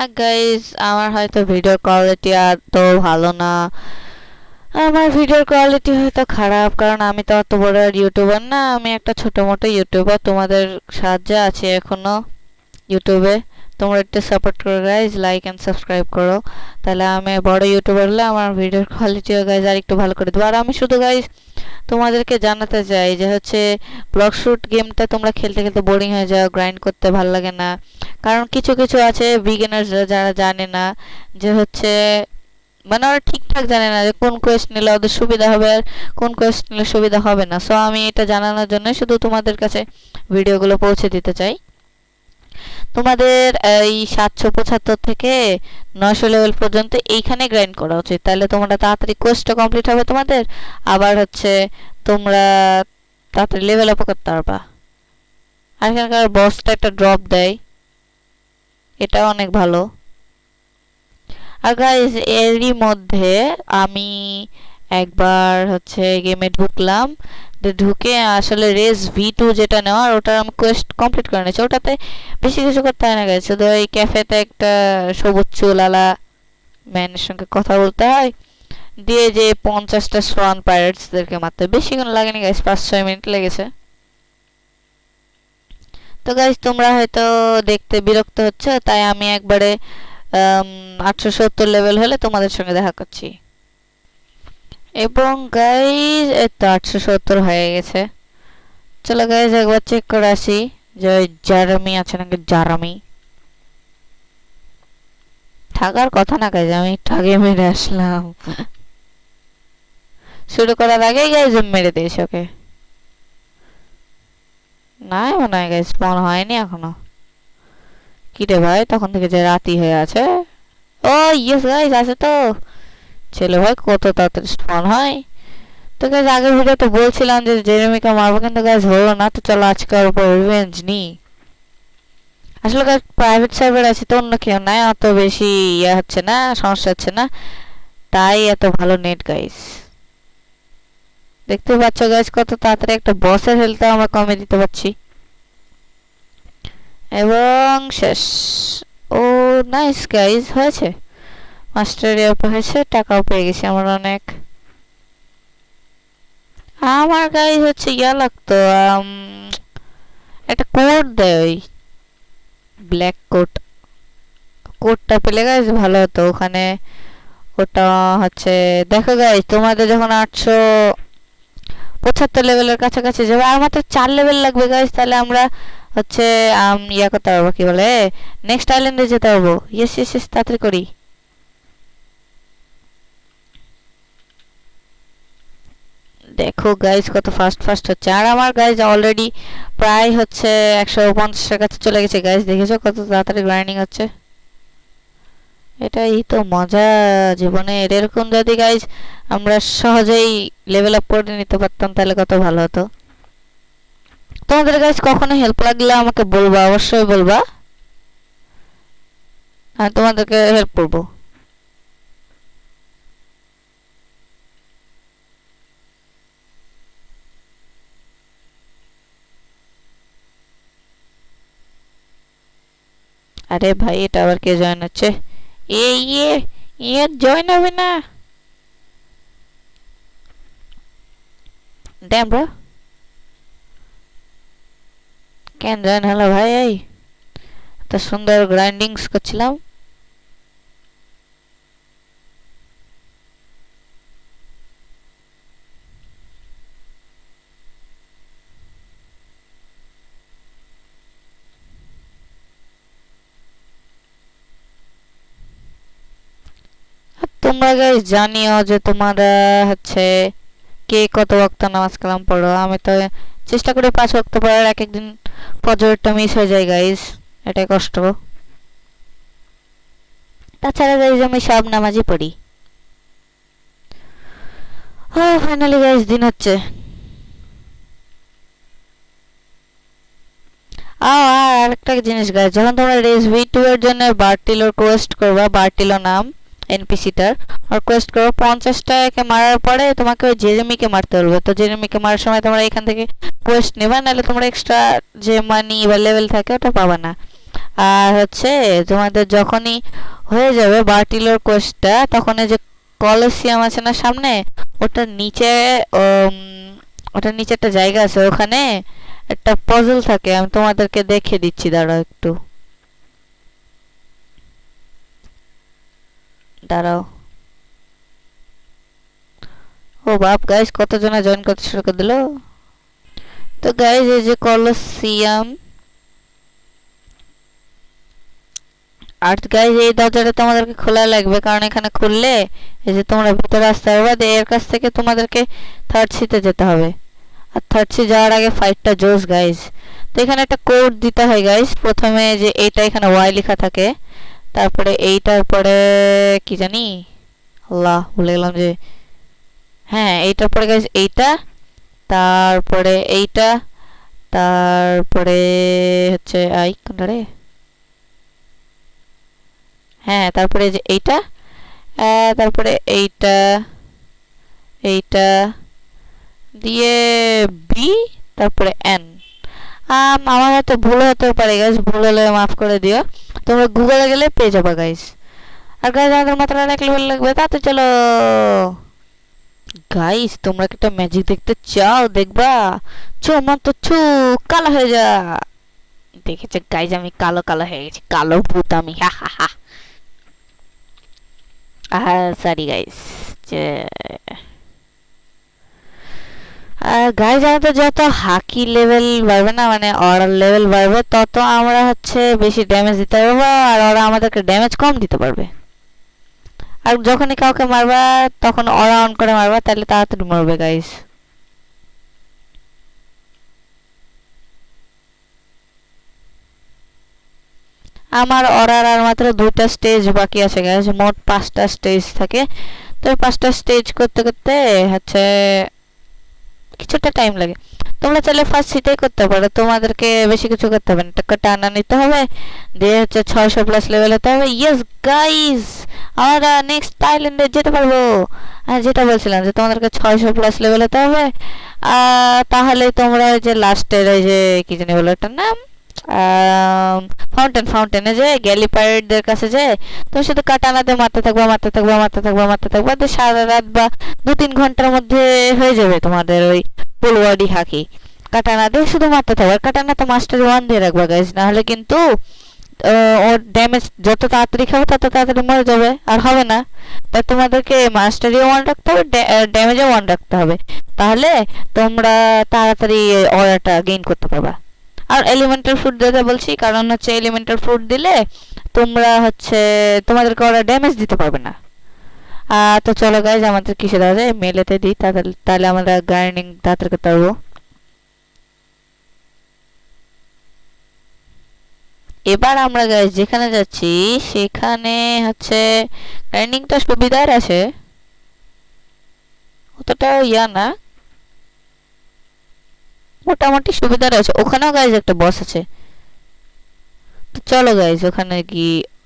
আর গাইজ আমার হয়তো ভিডিওর কোয়ালিটি আর তো ভালো না, আমার ভিডিওর কোয়ালিটি হয়তো খারাপ, কারণ আমি তো অত বড় ইউটিউবার না, আমি একটা ছোট মোটো ইউটিউবার, তোমাদের সাহায্যে আছে এখনো ইউটিউবে। তোমরা একটু সাপোর্ট করো গাইজ, লাইক অ্যান্ড সাবস্ক্রাইব করো, তাহলে আমি বড় ইউটিউবার হলে আমার ভিডিওর কোয়ালিটিও গাইজ আর একটু ভালো করে দেবো। আর আমি শুধু গাইজ তোমাদেরকে জানাতে চাই যে হচ্ছে ব্লক শুট গেমটা তোমরা খেলতে খেলতে বোরিং হয়ে যাও, গ্রাইন্ড করতে ভালো লাগে না, কারণ কিছু কিছু আছে বিগিনার্সরা যারা জানে না যে হচ্ছে, মানে ওরা ঠিকঠাক জানে না যে কোন কোয়েস্ট নিলে ওদের সুবিধা হবে আর কোন কোয়েস্ট নিলে সুবিধা হবে না। সো আমি এটা জানানোর জন্য শুধু তোমাদের কাছে ভিডিওগুলো পৌঁছে দিতে চাই। তোমাদের এই 775 থেকে 900 লেভেল পর্যন্ত এইখানে গ্রাইন্ড করা উচিত, তাহলে তোমরা তাড়াতাড়ি কোয়েস্টটা কমপ্লিট হবে তোমাদের, আবার হচ্ছে তোমরা তাড়াতাড়ি লেভেল আপ করতে পারবা। আর এখানকার বসটা একটা ড্রপ দেয়, এটা অনেক ভালো। আর গাইজ এরই মধ্যে আমি একবার হচ্ছে গেমে ঢুকলাম, ঢুকে আসলে রেস V2 যেটা নেওয়ার, ওটা আমি কোয়েস্ট কমপ্লিট করে নিয়েছি। ওটাতে বেশি কিছু করতে হয় না গাইজ, শুধু ওই ক্যাফেতে একটা সবুজ চুলালা ম্যানের সঙ্গে কথা বলতে হয়, দিয়ে যে 50টা সোয়ান পাইরেটসদেরকে মারতে, বেশিক্ষণ লাগেনি গাইজ, 5-6 মিনিট লেগেছে। তো গাইজ তোমরা হয়তো দেখতে বিরক্ত হচ্ছে, তাই আমি একবারে 870 লেভেল হলে তোমাদের সঙ্গে দেখা করছি। এবং গাইজ এই তো 870 হয়ে গেছে। চলো গাইজ একবার চেক করে আসি যে ওই জারামি আছে নাকি, জারামি থাকার কথা না গাইজ, আমি একটু আগে মেরে আসলাম। শুরু করার আগেই গাইজ মেরে দিয়েছি ওকে। না মনে হয় গাইজ স্পন হয়নি এখনো। কি রে ভাই, তখন থেকে যে রাতি হয়ে আছে। ও ইয়েস গাইজ আছে তো, ছেলে ভাই কত তাড়াতাড়ি স্পন হয়। তো গাইজ আগের ভিডিওতে বলছিলাম যে জেরেমিকে মারবো, কিন্তু গাইজ হলো না, তো চলো আজকে ওর উপর রিভেঞ্জ নি। আসলে গাইজ প্রাইভেট সার্ভার আছে তো অন্য কেউ নাই, অত বেশি ইয়ে হচ্ছে না, সমস্যা হচ্ছে না, তাই এত ভালো নেট গাইজ। দেখতে পাচ্ছ গাইজ কত তাড়াতাড়ি একটা বসের হেলথ আমরা কমে দিতে পারছি। এবং শেষ। ও নাইস গাইজ, হয়েছে মাস্টারি আপ হয়েছে, টাকাও পেয়ে গেছি আমরা অনেক। আমার গাইজ হচ্ছে ইয়া লাগতো, একটা কোড দেয়, ওই ব্ল্যাক কোড, কোডটা পেলে গাইজ ভালো হতো ওখানে। ওটা হচ্ছে দেখো গাইজ, তোমাদের যখন 875 লেভেলের কাছাকাছি যাবে, আর মাত্র 4 লেভেল লাগবে গাইজ, তাহলে আমরা হচ্ছে ইয়া করতে পারবো, কি বলে নেক্সট আইল্যান্ডে যেতে পারবো। ইয়েস ইয়েস ইয়েস, তাড়াতাড়ি করি। দেখো গাইজ কত ফাস্ট ফাস্ট হচ্ছে, আর আমার গাইজ অলরেডি প্রায় হচ্ছে 150-এর কাছে চলে গেছে গাইজ। দেখেছো কত তাড়াতাড়ি গ্রাইন্ডিং হচ্ছে? এটাই তো মজা জীবনে। এরকম যদি গাইজ আমরা সহজেই লেভেল আপ করে নিতে পারতাম তাহলে কত ভালো হতো। তোমাদের গাইজ কখনো হেল্প লাগলে আমাকে বলবা, অবশ্যই বলবা, আমি তোমাদেরকে হেল্প করবো। আরে ভাই এটা আবার কে জয়েন হচ্ছে? ইয়ে ইয়ে জয়েন হবে না। ড্যাম ব্রো, কেন জয়েন হলো ভাই? এই এত সুন্দর গ্রাইন্ডিংস করছিলাম। তোমরা গাইস জানিও যে তোমরা হচ্ছে কে কত ওয়াক্ত নামাজ কালাম পড়ো। আমি তো চেষ্টা করি 5 ওয়াক্ত পড়ার, এক একদিন ফজরটা মিস হয়ে যায় গাইস, এটাই কষ্ট। তাছাড়া গাইস আমি সব নামাজই পড়ি। ফাইনালি গাইস দিন হচ্ছে। আর আরেকটা জিনিস গাইস, যখন তোমরা রেস ভি2 এর জন্য বার্টিলোর কোয়েস্ট করবা, বার্টিলো নাম এনপিসিটার রিকোয়েস্ট করো, 50টাকে মারার পরে তোমাকে ওই জেরেমিকে মারতে বলবে। তো জেরেমিকে মারার সময় তোমরা এখান থেকে কোয়েস্ট নেবা, নাহলে তোমরা এক্সট্রা যে মানি বা লেভেল থাকে ওটা পাবা না। আর হচ্ছে তোমাদের যখনই হয়ে যাবে বার্টিলোর কোয়েস্টটা, তখন এই যে কলোসিয়াম আছে না সামনে, ওটার নিচে ওটার নিচে একটা জায়গা আছে, ওখানে একটা পজল থাকে। আমি তোমাদেরকে দেখে দিচ্ছি, দাঁড়াও একটু, দাঁড়াও। ও বাপ গাইস, কতজনা জয়েন করতে শুরু করে দিল। তো গাইস এই যে কলোসিয়াম, আর গাইস এই দরজাটা তোমাদেরকে খোলা লাগবে, কারণ এখানে খুললে এই যে তোমরা ভিতরে আসতে পারবে। এর কাছ থেকে তোমাদেরকে থার্ড সিতে যেতে হবে, আর থার্ড সি যাওয়ার আগে ফাইটটা জোস গাইস। তো এখানে একটা কোড দিতে হয় গাইস। প্রথমে যে এইটা এখানে ওয়াই লেখা থাকে, তারপরে এইটার পরে কি জানি, আল্লাহ ভুলে গেলাম যে, হ্যাঁ এইটার পরে গাইস এইটা, তারপরে এইটা, তারপরে হচ্ছে আই কোনটা রে, হ্যাঁ তারপরে যে এইটা, তারপরে এইটা, এইটা দিয়ে বি, তারপরে এন। আমার হয়তো ভুল হতে পারে গাইস, ভুল হলে মাফ করে দিও। তোমরা গুগলে গেলে পেয়ে যাবে গাইস। আর গাইস আমাদের মাত্র এক লেভেল লাগবে, তাতে চলো গাইস। তোমরা কি একটা ম্যাজিক দেখতে চাও? দেখবা? চো মন তো ছু, কালো হয়ে যা। দেখেছে গাইস আমি কালো কালো হয়ে গেছি, কালো ভূত আমি, হা হা হা। Sorry guys. যে গাইজ আমাদের যত হাকি লেভেল বাড়বে না, মানে অরাল লেভেল বাড়বে, তত আমরা হচ্ছে বেশি ড্যামেজ দিতে পারবো, আর ওরা আমাদেরকে ড্যামেজ কম দিতে পারবে। আর যখনই কাউকে মারবা তখন অরা অন করে মারবা, তাহলে তাড়াতাড়ি মরবে গাইজ। আমার অরার আর মাত্র 2টা স্টেজ বাকি আছে গাইজ, মোট 5টা স্টেজ থাকে। তো 5টা স্টেজ করতে করতে হচ্ছে কিছুটা টাইম লাগে। তোমরা চাইলে ফার্স্ট সিটেই করতে পারো, তোমাদেরকে বেশি কিছু করতে হবে না। টাকা টানা নিতে হবে, দিয়ে হচ্ছে 600+ লেভেল হতে হবে। ইয়েস গাইস, আমরা নেক্সট আইল্যান্ডে যেতে পারবো। আর যেটা বলছিলাম যে তোমাদেরকে 600+ লেভেল হতে হবে, তাহলে তোমরা ওই যে লাস্টের ওই যে কি জানি বলো এটার নাম, ফাউন্টেনে যে গ্যালিপারদের কাছে যে তুমি শুধু কাটানাতে মারতে থাকবা, মারতে থাকবা, মারতে থাকবা, মারতে থাকবা, তো সারা রাত বা 2-3 ঘন্টার মধ্যে হয়ে যাবে তোমাদের ওই ফুলওয়ার্ডি হাকি। কাটানা দিয়ে শুধু মারতে থাকবা, কাটানা তো মাস্টার 1 দিয়ে রাখবা গাইজ, নাহলে কিন্তু ওর ড্যামেজ যত তাড়াতাড়ি খাবে তত তাড়াতাড়ি মরে যাবে, আর হবে না। তাই তোমাদেরকে মাস্টারি 1 রাখতে হবে, ড্যামেজও 1 রাখতে হবে, তাহলে তোমরা তাড়াতাড়ি অর্ডারটা গেইন করতে পারবা। আর এলিমেন্টাল ফ্রুট দিতে বলছি, কারণ হচ্ছে এলিমেন্টাল ফ্রুট দিলে তোমরা হচ্ছে তোমাদেরকে ওরা ড্যামেজ দিতে পারবে না। তো চলো গাইজ, আমাদের কিসে দেওয়া যায়, মেলেতে দিই, তাহলে আমরা গ্রাইন্ডিং তাড়াতাড়ি করতে পারবো। এবার আমরা গাইজ যেখানে যাচ্ছি সেখানে হচ্ছে গ্রাইন্ডিংটা সুবিধার আছে, অতটা ইয়া না, মোটামুটি সুবিধার আছে। ওখানেও গাইজ একটা বস আছে। তো চলো গাইজ ওখানে কি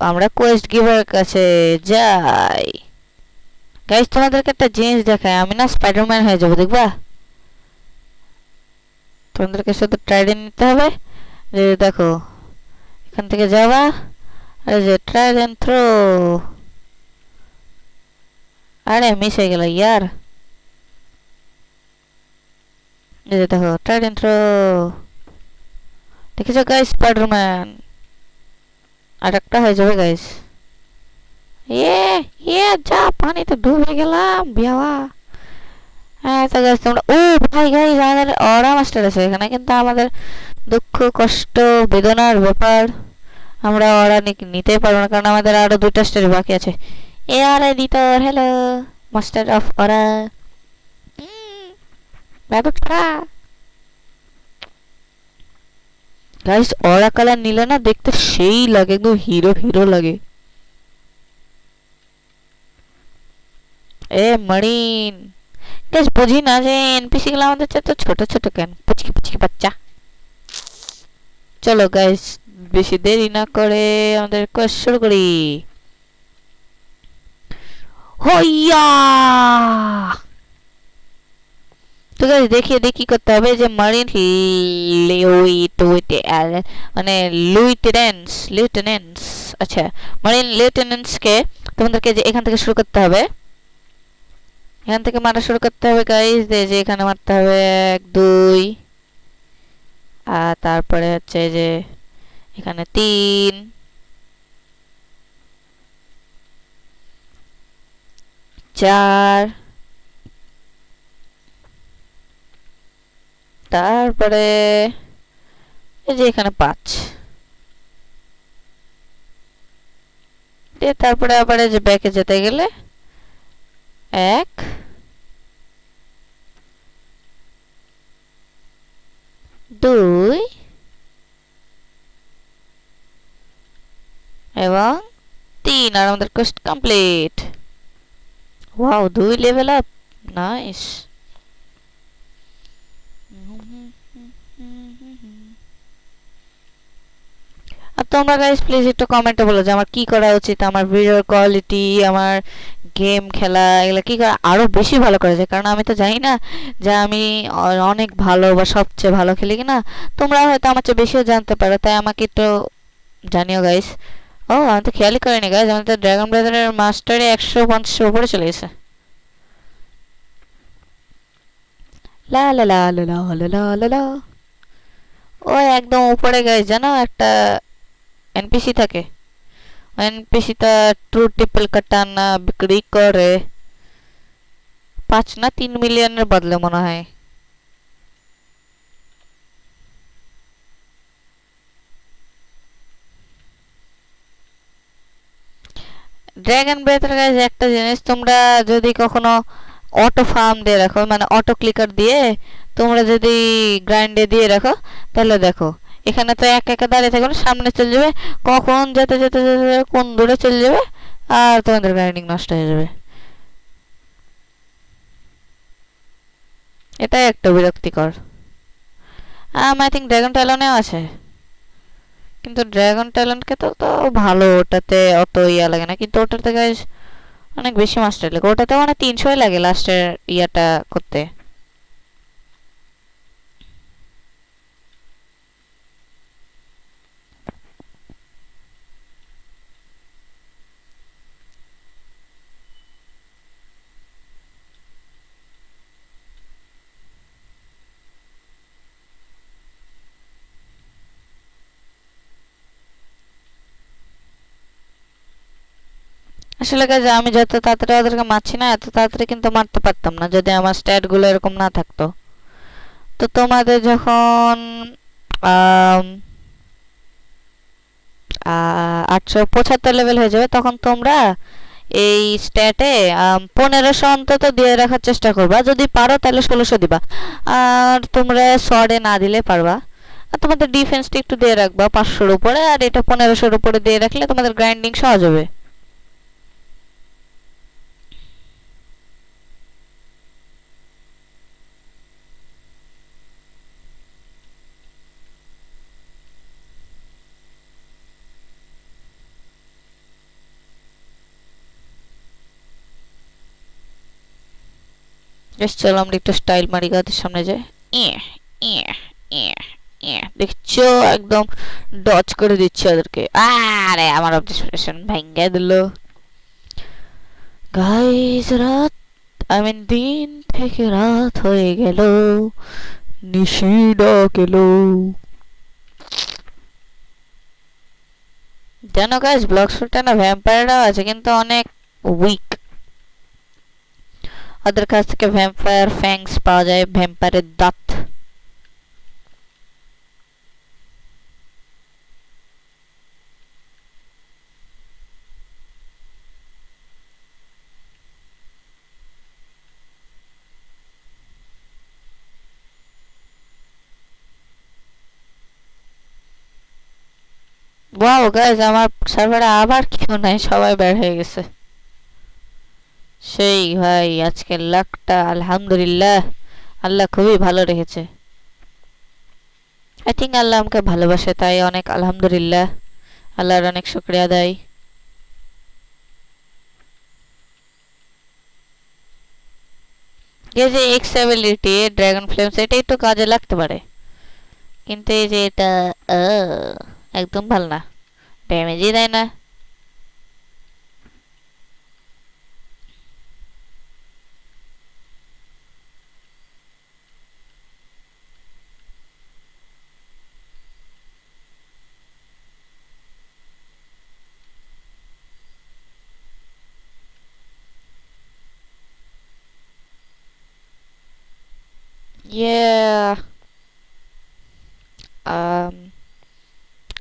আমরা কোয়েস্ট গিভারের কাছে যাই। গাইজ তোমাদেরকে একটা জিনিস দেখায়, আমি না স্পাইডারম্যান হয়ে যাবো, দেখবা? তোমাদেরকে শুধু ট্রাইডেন্ট নিতে হবে, যে দেখো এখান থেকে যাবা, আর যে ট্রাইডেন্ট থ্রো। আরে মিস হয়ে গেল ইয়ার। এই যে দেখো ট্রাইডেন্ট থ্রো, দেখেছো গাইজ স্পাইডারম্যান। আর একটা হয়ে যাবে গাইজ। ইয়ে ইয়ে যা, পানিতে ডুবে গেলাম বিয়াওয়া। হ্যাঁ তো গাইজ তোমরা, ও ভাই গাইজ আমাদের অরা মাস্টার আছে এখানে, কিন্তু আমাদের দুঃখ কষ্ট বেদনার ব্যাপার, আমরা ওরা নিতেই পারবো না, কারণ আমাদের আরো 2টা স্টোরি বাকি আছে। এ আর এডিটর, হ্যালো মাস্টার অফ ওরা। গাইস অরা কালার নিলে না দেখতে সেই লাগে, একদম হিরো হিরো লাগে। এ মরিন গাইস, বুঝি না যে এনপিসি গুলো আমাদের চেয়ে তো ছোট ছোট কেন, পুচকি পুচকি বাচ্চা। চলো গাইস বেশি দেরি না করে আমাদের কোয়েস্ট শুরু করি। হইয়া তো গাইস দেখিয়ে দেখি করতে হবে, যে মারিন মানে লিউটেন্যান্টস, আচ্ছা মারিন লিউটেন্যান্টস কে তোমাদেরকে যে এখান থেকে শুরু করতে হবে, এখান থেকে মারা শুরু করতে হবে গাইস। যে এখানে মারতে হবে 1 2, আর তারপরে হচ্ছে যে এখানে 3 4, তারপরে এই যে এখানে 5 দিয়ে তারপরে আবার এই যে ব্যাকে যেতে গেলে 1 2 এবং 3, আর আমাদের quest complete. Wow 2 level up, nice. আর তোমরা গাইস প্লিজ একটু কমেন্টে বলো যে আমার কি করা উচিত, আমার ভিডিওর কোয়ালিটি, আমার গেম খেলা এগুলো কি করে আরো বেশি ভালো করা যায়, কারণ আমি তো জানি না যে আমি অনেক ভালো বা সবচেয়ে ভালো খেলি কিনা। তোমরা হয়তো আমার চেয়ে বেশিও জানতে পারো, তাই আমাকে একটু জানিও গাইস। ও আমি তো খেয়ালই করিনি গাইস, আমাদের তো ড্রাগন ব্রাদারের মাস্টারে 150 উপরে চলে গেছে। লা লা লা লা লা লা লা লা লা। ও একদম উপরে গাইস, জানো একটা এনপিসি থাকে, এনপিসিটা ট্রু টিপল কাটানা বিক্রি করে 5 না 3 মিলিয়নের বদলে মনে হয়। ড্রাগন ব্রেথের গাইস একটা জিনিস, তোমরা যদি কখনো অটো ফার্ম দিয়ে রাখো, মানে অটো ক্লিকার দিয়ে তোমরা যদি গ্রাইন্ডে দিয়ে রাখো, তাহলে দেখো এখানে তো একা একা দাঁড়িয়ে থাকবে, সামনে চলে যাবে, কখন যেতে যেতে যেতে কোন দূরে চলে যাবে, আর তোমাদের গ্রাইন্ডিং নষ্ট হয়ে যাবে। এটাই একটা বিরক্তিকর। আই থিঙ্ক ড্রাগন ট্যালনেও আছে, কিন্তু ড্রাগন ট্যালেন্টকে তো ভালো, ওটাতে অত ইয়া লাগে না, কিন্তু ওটাতে গাইস অনেক বেশি মাস্টার লাগে, ওটাতে মানে 300 লাগে লাস্টের ইয়াটা করতে। আসলে গাইস আমি যত তাড়াতাড়ি ওদেরকে মারছি না, এত তাড়াতাড়ি কিন্তু মারতে পারতাম না যদি আমার স্ট্যাট গুলো এরকম না থাকতো। তো তোমাদের যখন 875 লেভেল হয়ে যাবে, তখন তোমরা এই স্ট্যাটে 1500 অন্তত দিয়ে রাখার চেষ্টা করবা, যদি পারো তাহলে 1600 দিবা। আর তোমরা শর্টে না দিলে পারবা। আর তোমাদের ডিফেন্সটা একটু দিয়ে রাখবা 500-র উপরে, আর এটা 1500-র উপরে দিয়ে রাখলে তোমাদের গ্রাইন্ডিং সহজ হবে। বেশ, চলো আমরা একটু স্টাইল মারি গাদের সামনে যাই। ইয়ে ইয়ে ইয়ে ইয়ে, দেখছো একদম ডচ করে দিচ্ছে ওদেরকে। আরে আমার অবজেশন ভেঙে দিল। গাইস রাত, দিন থেকে রাত হয়ে গেল, নিশি ডাকেলো। জানো গাইস, ব্লক শুটে না ভ্যাম্পায়াররাও আছে কিন্তু অনেক উইক। ওদের কাছ থেকে ভ্যাম্পায়ার ফ্যাংস পাওয়া যায়, ভ্যাম্পায়ারের দাঁত। ওয়াও গাইস, আমার সার্ভারে আবার কেউ নাই, সবাই বের হয়ে গেছে। সেই ভাই, আজকের লাকটা আলহামদুলিল্লাহ আল্লাহ খুবই ভালো রেখেছে। আই থিঙ্ক আল্লাহ আমাকে ভালোবাসে, তাই অনেক আলহামদুলিল্লাহ, আল্লাহর অনেক শুকরিয়া আদায়। এই যে এক্স অ্যাবিলিটি ড্রাগন ফ্লেমস, এটা একটু কাজে লাগতে পারে, কিন্তু এই যে এটা একদম ভালো না, ড্যামেজই দেয় না। ইয়ে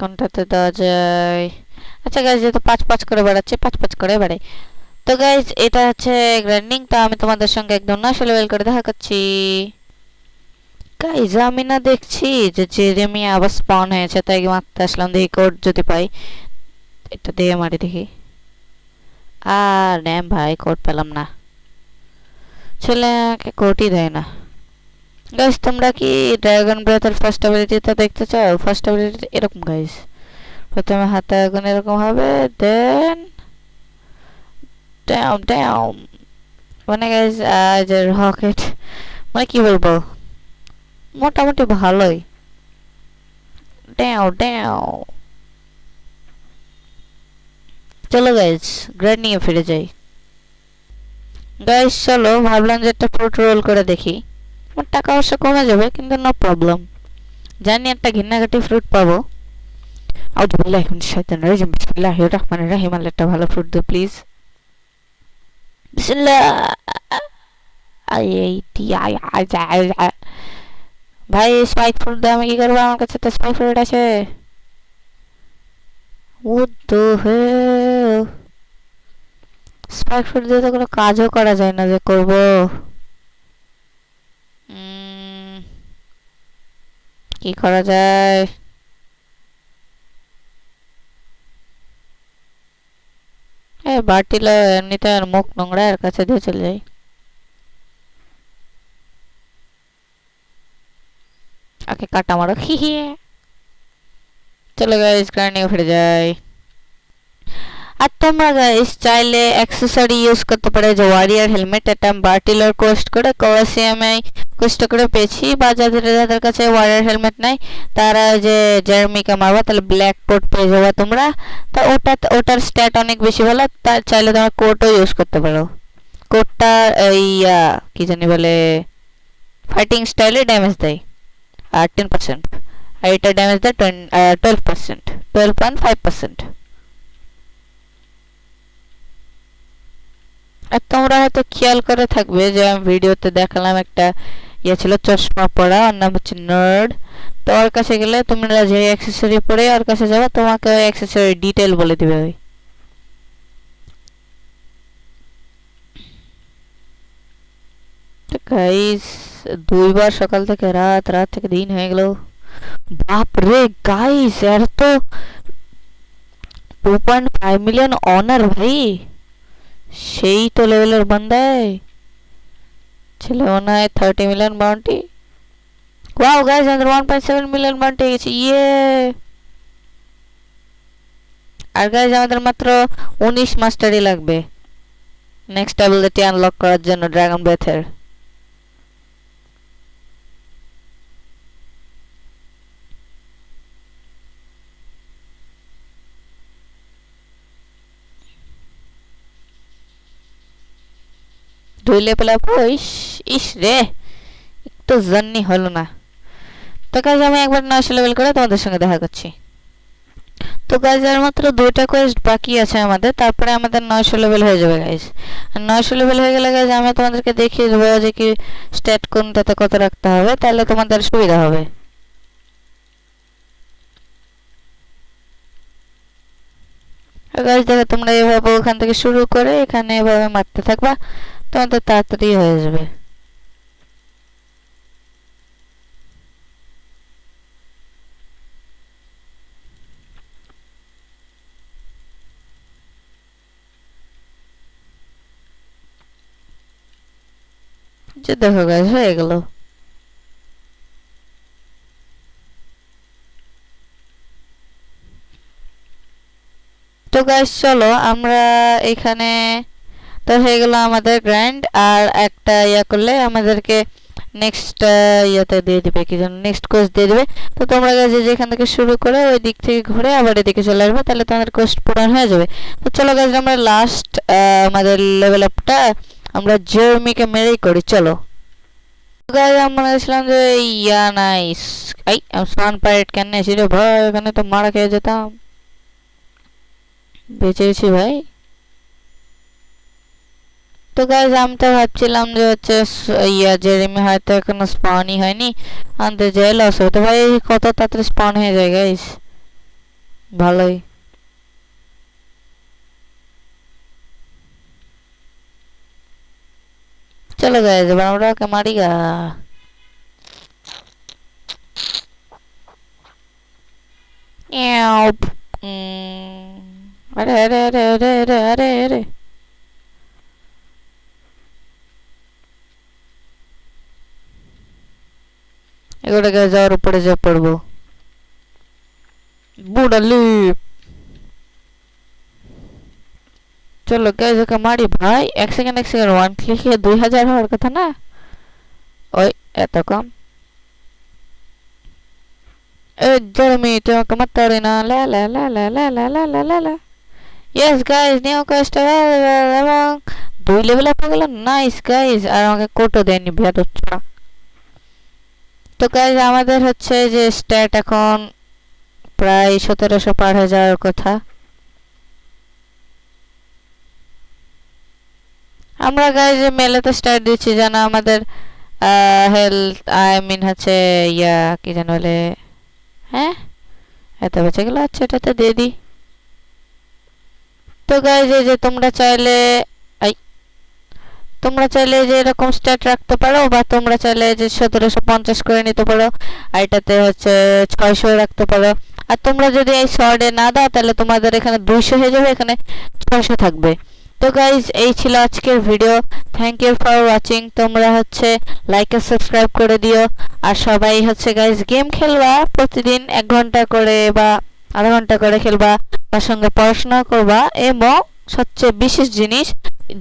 কোনটাতে দেওয়া যায়? আচ্ছা গাইজ, যেহেতু 5-5 করে বাড়াচ্ছে, 5-5 করে বাড়াই। তো গাইজ, এটা হচ্ছে গ্রাইন্ডিং, তো আমি তোমাদের সঙ্গে একদম না লেভেল করে দেখা করছি। গাইজ, আমি না দেখছি যে জেরেমি আবার স্পন হয়েছে, তাই মারতে আসলাম, দেখি কোড যদি পাই। এটা দিয়ে মারি দেখি। আর ড্যাম ভাই, কোড পেলাম না, ছেলেকে কোডই দেয় না। গাইজ, তোমরা কি ড্রাগন ব্রেথের ফার্স্ট অ্যাবিলিটিটা দেখতে চাও? ফার্স্ট অ্যাবিলিটি এরকম গাইজ, প্রথমে হাতে আগুন এরকম হবে, দেন ড্যাম ড্যাম, মানে গাইজ যে রকেট, মানে কি বলবো, মোটামুটি ভালোই। ড্যাও ড্যাও। চলো গাইজ, গ্রেড নিয়ে ফিরে যাই। গাইজ চলো, ভাবলাম যে একটা ফ্রুট রোল করে দেখি। আমার টাকা অবশ্য কমে যাবে, কিন্তু নো প্রবলেম, জানি একটা ঘৃণাঘাটি ফ্রুট পাবো। আউযুবিল্লাহি মিনাশ শাইতানির রাজিম, বিসমিল্লাহির রহমানির রহিম। আল্লাহ একটা ভালো ফ্রুট দিও প্লিজ। বিসমিল্লাহ। ভাই স্পাইক ফ্রুট দাও, আমি কি করবো? আমার কাছে তো স্পাইক ফ্রুট আছে। What the hell? Spike fruit দিয়ে তো কোনো কাজও করা যায় না যে করবো। কি করা যায়? বাটিলা এমনিতে আর মুখ নোংরা, এর কাছে দিয়ে চলে যাই। ওকে, কাটা মারো। চলো গাইস, গ্রাইন্ডিং ফিরে যাই। আর তোমরা গাইস চাইলে অ্যাক্সেসরি ইউজ করতে পারো, যে ওয়ারিয়ার হেলমেট, এটা আমি বার্টিলার কোস্ট করে কোয়াসিয়ামে কোস্ট করে পেয়েছি। বা যাদের কাছে ওয়ারিয়ার হেলমেট নাই, তারা যে জার্মিকে মারবা, তাহলে ব্ল্যাক কোট পেয়ে যাবে তোমরা। তো ওটার স্ট্যাট অনেক বেশি ভালো, তার চাইলে তোমরা কোটও ইউজ করতে পারো। কোটটা এই কি জানি বলে, ফাইটিং স্টাইলে ড্যামেজ দেয় আর 10%, আর এটা ড্যামেজ দেয় 12%, 12.5%। আর তোমরা হয়তো খেয়াল করে থাকবে যে আমি ভিডিওতে দেখালাম একটা ইয়ে ছিল চশমা পরা, ওর নাম হচ্ছে নার্ড। তো ওর কাছে গেলে তোমরা যে অ্যাক্সেসরি পরে ওর কাছে যাবে, তোমাকে ওই অ্যাক্সেসরি ডিটেল বলে দিবে। ওই গাইস 2 বার সকাল থেকে রাত, রাত থেকে দিন হয়ে গেল। বাপ রে গাইস, এর তো 2.5 মিলিয়ন অনার ভাই, সেই তো লেভেলের বান্দায়। ছেলে মনে হয় 30 মিলিয়ন বাউন্টি। ওয়াও গাইস, আমাদের 1.7 মিলিয়ন বাউন্টি হয়ে গেছে, ইয়ে। আর গাইস আমাদের মাত্র 19 মাস্টারই লাগবে নেক্সট অ্যাবিলিটি আনলক করার জন্য ড্রাগন ব্রেথের। দুই লেভেল আপ। ইস ইস রে, একটু জার্নি হলো না। তো গাইস আমি একবার 900 লেভেল করে তোমাদের সঙ্গে দেখা করছি। তো গাইস আর মাত্র 2টা কোয়েস্ট বাকি আছে আমাদের, তারপরে আমাদের 900 লেভেল হয়ে যাবে গাইস। আর 900 লেভেল হয়ে গেলে গাইস আমি তোমাদেরকে দেখিয়ে দেবো যে কি স্ট্যাট কোনটাতে কত রাখতে হবে, তাহলে তোমাদের সুবিধা হবে। গাইস দেখো, তোমরা এভাবে ওখান থেকে শুরু করে এখানে এভাবে মারতে থাকবা, তোমাদের তাড়াতাড়ি হয়ে যাবে। যে দেখো গাইস হয়ে গেল। তো গাইস চলো আমরা এখানে, তো হয়ে গেল আমাদের গ্র্যান্ড। আর একটা ইয়া করলে আমাদেরকে নেক্সট ইয়াতে দিয়ে দিবে, কি যেন নেক্সট কোর্স দিয়ে দিবে। তো তোমরা গাইস যেখান থেকে শুরু করে ওই দিক থেকে ঘুরে আবার এদিকে চলে আসবে, তাহলে তোমাদের কোর্স পূরণ হয়ে যাবে। তো চলো গাইস আমরা লাস্ট আমাদের লেভেল আপটা আমরা জেরমিকে মেরেই করি, চলো। গাইস আমরা বলেছিলাম যে ইয়া নাইস, এই সান পাইরেট কেন এসে রে ভাই, এখানে তো মারা খেয়ে যেতাম। বেঁচে গেছি ভাই। তো গাইস আমি তো ভাবছিলাম যে হচ্ছে ইয়া জেরেমি হয়তো এখনো স্পনই হয়নি, আনতে যাই লস হবে। তো ভাই কত তাড়াতাড়ি স্পন হয়ে যায় গাইস, ভালোই। চলো গাইস এবার আমরা ওকে মারি গা। ইয়াও, আরে আরে আরে আরে আরে আরে আরে, এগুলো গাইস যাওয়ার উপরে যা পড়বো, বুড়ালি। চলো গাইস ওকে মারি ভাই, এক সেকেন্ড 1 ক্লিকে 2000 হওয়ার কথা না, ওই এত কম। এ জেরেমি তুই আমাকে মারতে পারি না, লা লা লা লা লা লা লা লা লা লা। ইয়েস গাইস নিউ কোয়েস্ট এবং 2 লেভেল আপ হয়ে গেল, নাইস গাইস। আর আমাকে কোটও দেয়নি বেয়াদবটা। তো গাইস আমাদের হচ্ছে যে স্ট্যাট এখন প্রায় 1700 পার হয়ে যাওয়ার কথা। আমরা গাইস মেলেতে স্টার্ট দিচ্ছি যেন আমাদের হেলথ আই মিন হচ্ছে ইয়া কি যেন বলে, হ্যাঁ এত বেঁচে গেল, আচ্ছা এটাতে দিয়ে দিই। তো গাইস এই যে তোমরা চাইলে যে এরকম স্ট্যাট রাখতে পারো, বা তোমরা চাইলে যে 1750 করে নিতে পারো, আর এটাতে হচ্ছে 600 রাখতে পারো। আর তোমরা যদি এই শর্টে না দাও তাহলে তোমাদের এখানে 200 হয়ে যাবে, এখানে 600 থাকবে। তো গাইজ এই ছিল আজকের video, thank you for watching. তোমরা হচ্ছে লাইক আর সাবস্ক্রাইব করে দিও। আর সবাই হচ্ছে গাইজ গেম খেলবা, প্রতিদিন 1 ঘন্টা করে বা আধা ঘন্টা করে খেলবা, তার সঙ্গে পড়াশোনা করবা। এবং সবচেয়ে বিশেষ জিনিস,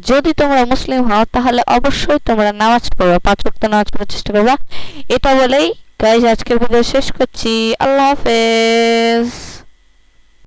যদি তোমরা মুসলিম হও তাহলে অবশ্যই তোমরা নামাজ পড়ো, 5 ওয়াক্ত নামাজ পড়ার চেষ্টা করবা। এটা বলেই গাইজ আজকের ভিডিও শেষ করছি, আল্লাহ হাফেজ।